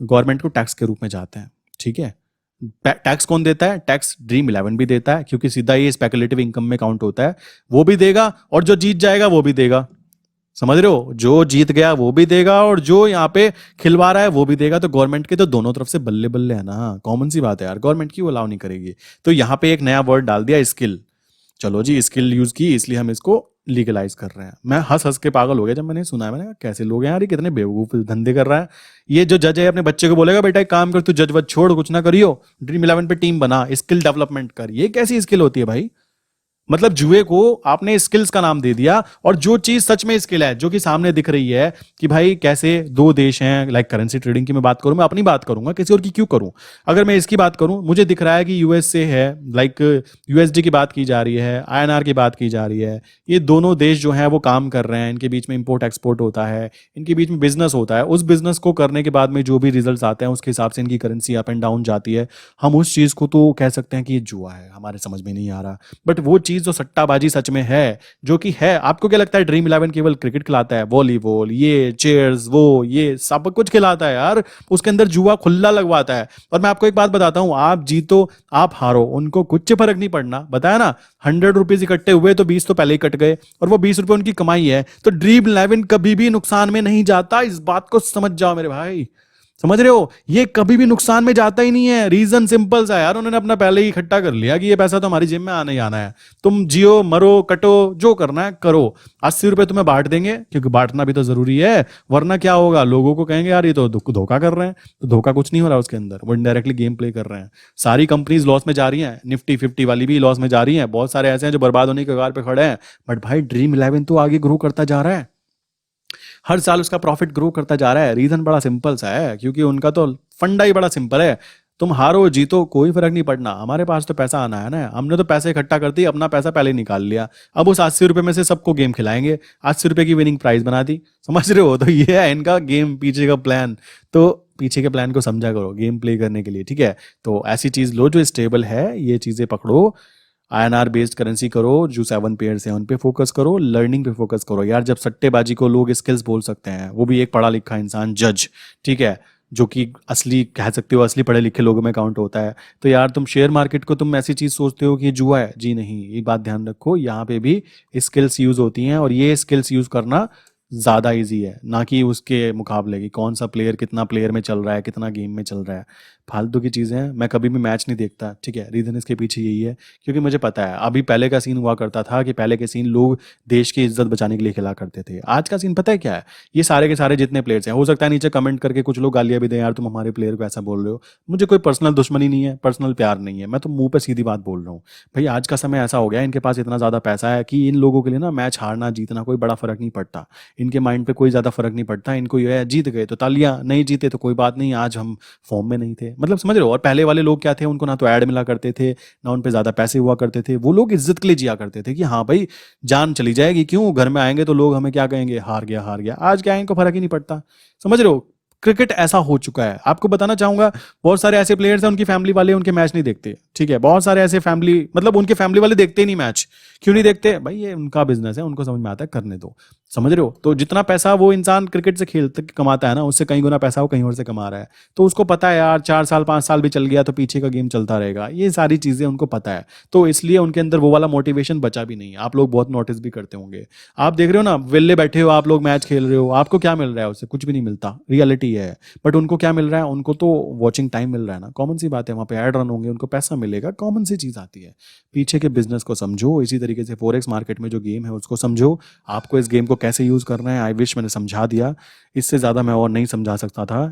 गवर्नमेंट को टैक्स के रूप में जाते हैं। ठीक है, टैक्स कौन देता है? टैक्स ड्रीम 11 भी देता है, क्योंकि सीधा ये स्पेकुलेटिव इनकम में काउंट होता है। वो भी देगा, और जो जीत जाएगा वो भी देगा। समझ रहे हो? जो जीत गया वो भी देगा, और जो यहाँ पे खिलवा रहा है वो भी देगा। तो गवर्नमेंट के तो दोनों तरफ से बल्ले बल्ले है ना, कॉमन सी बात है यार, गवर्नमेंट क्यों अलाउ नहीं करेगी? तो यहाँ पे एक नया वर्ड डाल दिया, स्किल। चलो जी स्किल यूज की इसलिए हम इसको लीगलाइज कर रहे हैं। मैं हंस हंस के पागल हो गया जब मैंने सुना है। मैंने कहा कैसे लोग हैं यार, ये कितने बेवकूफ धंधे कर रहा है। ये जो जज है अपने बच्चे को बोलेगा बेटा एक काम कर, तू जज वज छोड़, कुछ ना करियो, ड्रीम इलेवन पे टीम बना, स्किल डेवलपमेंट कर। ये कैसी स्किल होती है भाई? मतलब जुए को आपने स्किल्स का नाम दे दिया, और जो चीज सच में स्किल है जो कि सामने दिख रही है कि भाई कैसे दो देश हैं, लाइक करेंसी ट्रेडिंग की मैं बात करूं, मैं अपनी बात करूंगा, किसी और की क्यों करूं। अगर मैं इसकी बात करूं, मुझे दिख रहा है कि यूएस से है, लाइक यूएसडी की बात की जा रही है, आईएनआर की बात की जा रही है। ये दोनों देश जो हैं वो काम कर रहे हैं, इनके बीच में इंपोर्ट एक्सपोर्ट होता है, इनके बीच में बिजनेस होता है। उस बिजनेस को करने के बाद में जो भी रिजल्ट आते हैं उसके हिसाब से इनकी करेंसी अप एंड डाउन जाती है। हम उस चीज को तो कह सकते हैं कि ये जुआ है, हमारे समझ में नहीं आ रहा। बट वो चीज जो सट्टाबाजी सच में है, जो कि है, आपको क्या लगता है ड्रीम इलेवन केवल क्रिकेट खिलाता है, वॉलीबॉल, ये चेयर्स, वो ये सब कुछ खिलाता है यार। उसके अंदर जुआ खुला लगवाता है। और मैं आपको एक बात बताता हूं, आप जीतो आप हारो, उनको कुछ फर्क नहीं पड़ना। बताया ना, 100 रुपीज इकट्ठे हुए तो 20 तो पहले ही कट गए, और वो 20 रुपए उनकी कमाई है। तो ड्रीम इलेवन कभी भी नुकसान में नहीं जाता, इस बात को समझ जाओ मेरे भाई। समझ रहे हो, ये कभी भी नुकसान में जाता ही नहीं है। रीजन सिंपल सा है यार, उन्होंने अपना पहले ही इकट्ठा कर लिया कि ये पैसा तो हमारी जेब में आना ही आना है। तुम जियो मरो कटो जो करना है करो, 80 रुपए तुम्हें बांट देंगे, क्योंकि बांटना भी तो जरूरी है। वरना क्या होगा, लोगों को कहेंगे यार ये तो धोखा कर रहे हैं। तो धोखा कुछ नहीं हो रहा उसके अंदर, वो इनडायरेक्टली गेम प्ले कर रहे हैं। सारी कंपनीज लॉस में जा रही हैं, निफ्टी 50 वाली भी लॉस में जा रही हैं, बहुत सारे ऐसे हैं जो बर्बाद होने के कगार पे खड़े हैं। बट भाई ड्रीम इलेवन तो आगे ग्रो करता जा रहा है, हर साल उसका प्रॉफिट ग्रो करता जा रहा है। रीजन बड़ा सिंपल सा है, क्योंकि उनका तो फंडा ही बड़ा सिंपल है। तुम हारो जीतो कोई फर्क नहीं पड़ना, हमारे पास तो पैसा आना है ना। हमने तो पैसे इकट्ठा कर दी, अपना पैसा पहले ही निकाल लिया। अब उस 80 रुपए में से सबको गेम खिलाएंगे, 80 रुपए की विनिंग प्राइस बना दी। समझ रहे हो, तो ये है इनका गेम पीछे का प्लान। तो पीछे के प्लान को समझा करो गेम प्ले करने के लिए, ठीक है। तो ऐसी चीज लो जो स्टेबल है, ये चीजें पकड़ो। आईएनआर बेस्ड करेंसी करो, जो 7 पेयर्स हैं उन पे फोकस करो, लर्निंग पे फोकस करो यार। जब सट्टेबाजी को लोग स्किल्स बोल सकते हैं, वो भी एक पढ़ा लिखा इंसान जज, ठीक है, जो कि असली कह सकते हो असली पढ़े लिखे लोगों में काउंट होता है। तो यार तुम शेयर मार्केट को तुम ऐसी चीज सोचते हो कि ये जुआ है, जी नहीं। ये बात ध्यान रखो, यहाँ पे भी स्किल्स यूज होती हैं, और ये स्किल्स यूज करना ज्यादा इजी है, ना कि उसके मुकाबले कि कौन सा प्लेयर कितना प्लेयर में चल रहा है, कितना गेम में चल रहा है। फालतू की चीज़ें हैं। मैं कभी भी मैच नहीं देखता, ठीक है। रीज़न इसके पीछे यही है, क्योंकि मुझे पता है अभी पहले का सीन हुआ करता था कि पहले के सीन लोग देश की इज्जत बचाने के लिए खेला करते थे। आज का सीन पता है क्या है, ये सारे के सारे जितने प्लेयर्स हैं, हो सकता है नीचे कमेंट करके कुछ लोग गालियां भी दें, यार तुम हमारे प्लेयर को ऐसा बोल रहे हो। मुझे कोई पर्सनल दुश्मनी नहीं है, पर्सनल प्यार नहीं है, मैं तो मुंह पे सीधी बात बोल रहा हूँ। भाई आज का समय ऐसा हो गया है, इनके पास इतना ज़्यादा पैसा है कि इन लोगों के लिए ना मैच हारना जीतना कोई बड़ा फर्क नहीं पड़ता। इनके माइंड पे कोई ज़्यादा फर्क नहीं पड़ता। इनको ये है जीत गए तो तालियां, नहीं जीते तो कोई बात नहीं, आज हम फॉर्म में नहीं थे। मतलब समझ रहे हो। और पहले वाले लोग क्या थे, उनको ना तो ऐड मिला करते थे, ना उन पे ज्यादा पैसे हुआ करते थे। वो लोग इज्जत के लिए जिया करते थे कि हाँ भाई जान चली जाएगी, क्यों घर में आएंगे तो लोग हमें क्या कहेंगे, हार गया हार गया। आज क्या है, इनको फर्क ही नहीं पड़ता। समझ रहे हो, क्रिकेट ऐसा हो चुका है। आपको बताना चाहूंगा, बहुत सारे ऐसे प्लेयर्स हैं उनकी फैमिली वाले उनके मैच नहीं देखते, ठीक है। बहुत सारे ऐसे फैमिली, मतलब उनके फैमिली वाले देखते ही नहीं मैच। क्यों नहीं देखते भाई, ये उनका बिजनेस है, उनको समझ में आता है, करने दो। समझ रहे हो। तो जितना पैसा वो इंसान क्रिकेट से खेलते कमाता है ना, उससे कई गुना पैसा वो कहीं और से कमा रहा है। तो उसको पता है यार 4 साल 5 साल भी चल गया तो पीछे का गेम चलता रहेगा, ये सारी चीजें उनको पता है। तो इसलिए उनके अंदर वो वाला मोटिवेशन बचा भी नहीं। आप लोग बहुत नोटिस भी करते होंगे, आप देख रहे हो ना, वेले बैठे हो आप लोग मैच खेल रहे हो, आपको क्या मिल रहा है उससे, कुछ भी नहीं मिलता, रियलिटी है। बट उनको क्या मिल रहा है, उनको तो वॉचिंग टाइम मिल रहा है ना, कॉमन सी बात है। वहां पे ऐड रन होंगे, उनको पैसा मिलेगा, कॉमन सी चीज आती है। पीछे के बिजनेस को समझो। इसी तरीके से फॉरेक्स मार्केट में जो गेम है उसको समझो, आपको इस गेम को कैसे यूज करना है। आई विश मैंने समझा दिया, इससे ज्यादा मैं और नहीं समझा सकता था।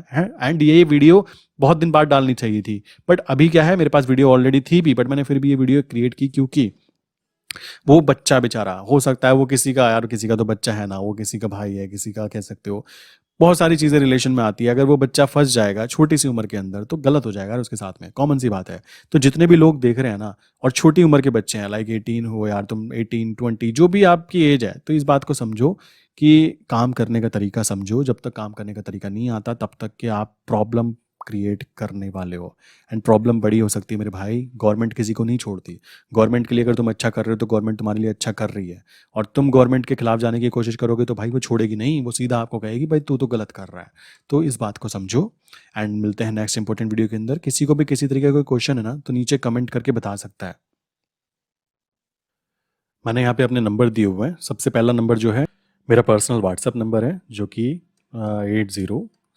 एंड ये वीडियो बहुत दिन बाद डालनी चाहिए थी, बट अभी क्या है, मेरे पास वीडियो ऑलरेडी थी भी, बट मैंने फिर भी ये वीडियो क्रिएट की, क्योंकि वो बच्चा बेचारा, हो सकता है वो किसी का, यार किसी का तो बच्चा है ना, वो किसी का भाई है, किसी का कह सकते हो, बहुत सारी चीजें रिलेशन में आती है। अगर वो बच्चा फंस जाएगा छोटी सी उम्र के अंदर तो गलत हो जाएगा उसके साथ में, कॉमन सी बात है। तो जितने भी लोग देख रहे हैं ना, और छोटी उम्र के बच्चे हैं, लाइक 18 हो यार तुम, 18 20 जो भी आपकी एज है, तो इस बात को समझो कि काम करने का तरीका समझो। जब तक काम करने का तरीका नहीं आता तब तक कि आप प्रॉब्लम क्रिएट करने वाले हो। एंड प्रॉब्लम बड़ी हो सकती है मेरे भाई, गवर्नमेंट किसी को नहीं छोड़ती। गवर्नमेंट के लिए अगर तुम अच्छा कर रहे हो तो गवर्नमेंट तुम्हारे लिए अच्छा कर रही है, और तुम गवर्नमेंट के खिलाफ जाने की कोशिश करोगे तो भाई वो छोड़ेगी नहीं, वो सीधा आपको कहेगी भाई तू तो गलत कर रहा है। तो इस बात को समझो। एंड मिलते हैं नेक्स्ट इंपॉर्टेंट वीडियो के अंदर। किसी को भी किसी तरीके का कोई क्वेश्चन है ना, तो नीचे कमेंट करके बता सकता है। मैंने यहाँ पे अपने नंबर दिए हुए हैं। सबसे पहला नंबर जो है मेरा पर्सनल व्हाट्सएप नंबर है, जो कि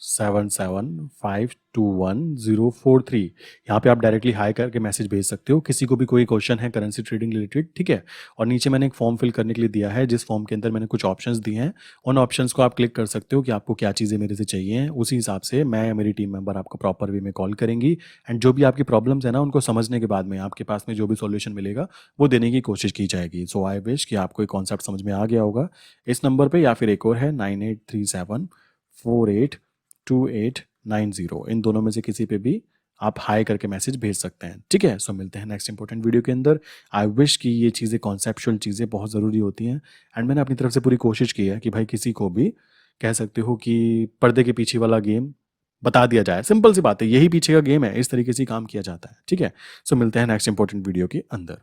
77521043। यहाँ पे आप डायरेक्टली हाई करके मैसेज भेज सकते हो। किसी को भी कोई क्वेश्चन है करेंसी ट्रेडिंग रिलेटेड, ठीक है। और नीचे मैंने एक फॉर्म फिल करने के लिए दिया है, जिस फॉर्म के अंदर मैंने कुछ ऑप्शंस दिए हैं। उन ऑप्शंस को आप क्लिक कर सकते हो कि आपको क्या चीज़ें मेरे से चाहिए। उसी हिसाब से मैं या मेरी टीम मेंबर आपको प्रॉपर वे में कॉल करेंगी, एंड जो भी आपकी प्रॉब्लम्स है ना, उनको समझने के बाद में आपके पास में जो भी सॉल्यूशन मिलेगा वो देने की कोशिश की जाएगी। सो आई विश कि आपको ये कॉन्सेप्ट समझ में आ गया होगा। इस नंबर पे या फिर एक और है 9837482890, इन दोनों में से किसी पे भी आप हाई करके मैसेज भेज सकते हैं, ठीक है। सो मिलते हैं नेक्स्ट इंपॉर्टेंट वीडियो के अंदर। आई विश कि ये चीज़ें, कॉन्सेप्चुअल चीज़ें बहुत ज़रूरी होती हैं, एंड मैंने अपनी तरफ से पूरी कोशिश की है कि भाई किसी को भी कह सकते हो कि पर्दे के पीछे वाला गेम बता दिया जाए। सिंपल सी बात है, यही पीछे का गेम है, इस तरीके से ही काम किया जाता है, ठीक है। सो मिलते हैं नेक्स्ट इंपॉर्टेंट वीडियो के अंदर।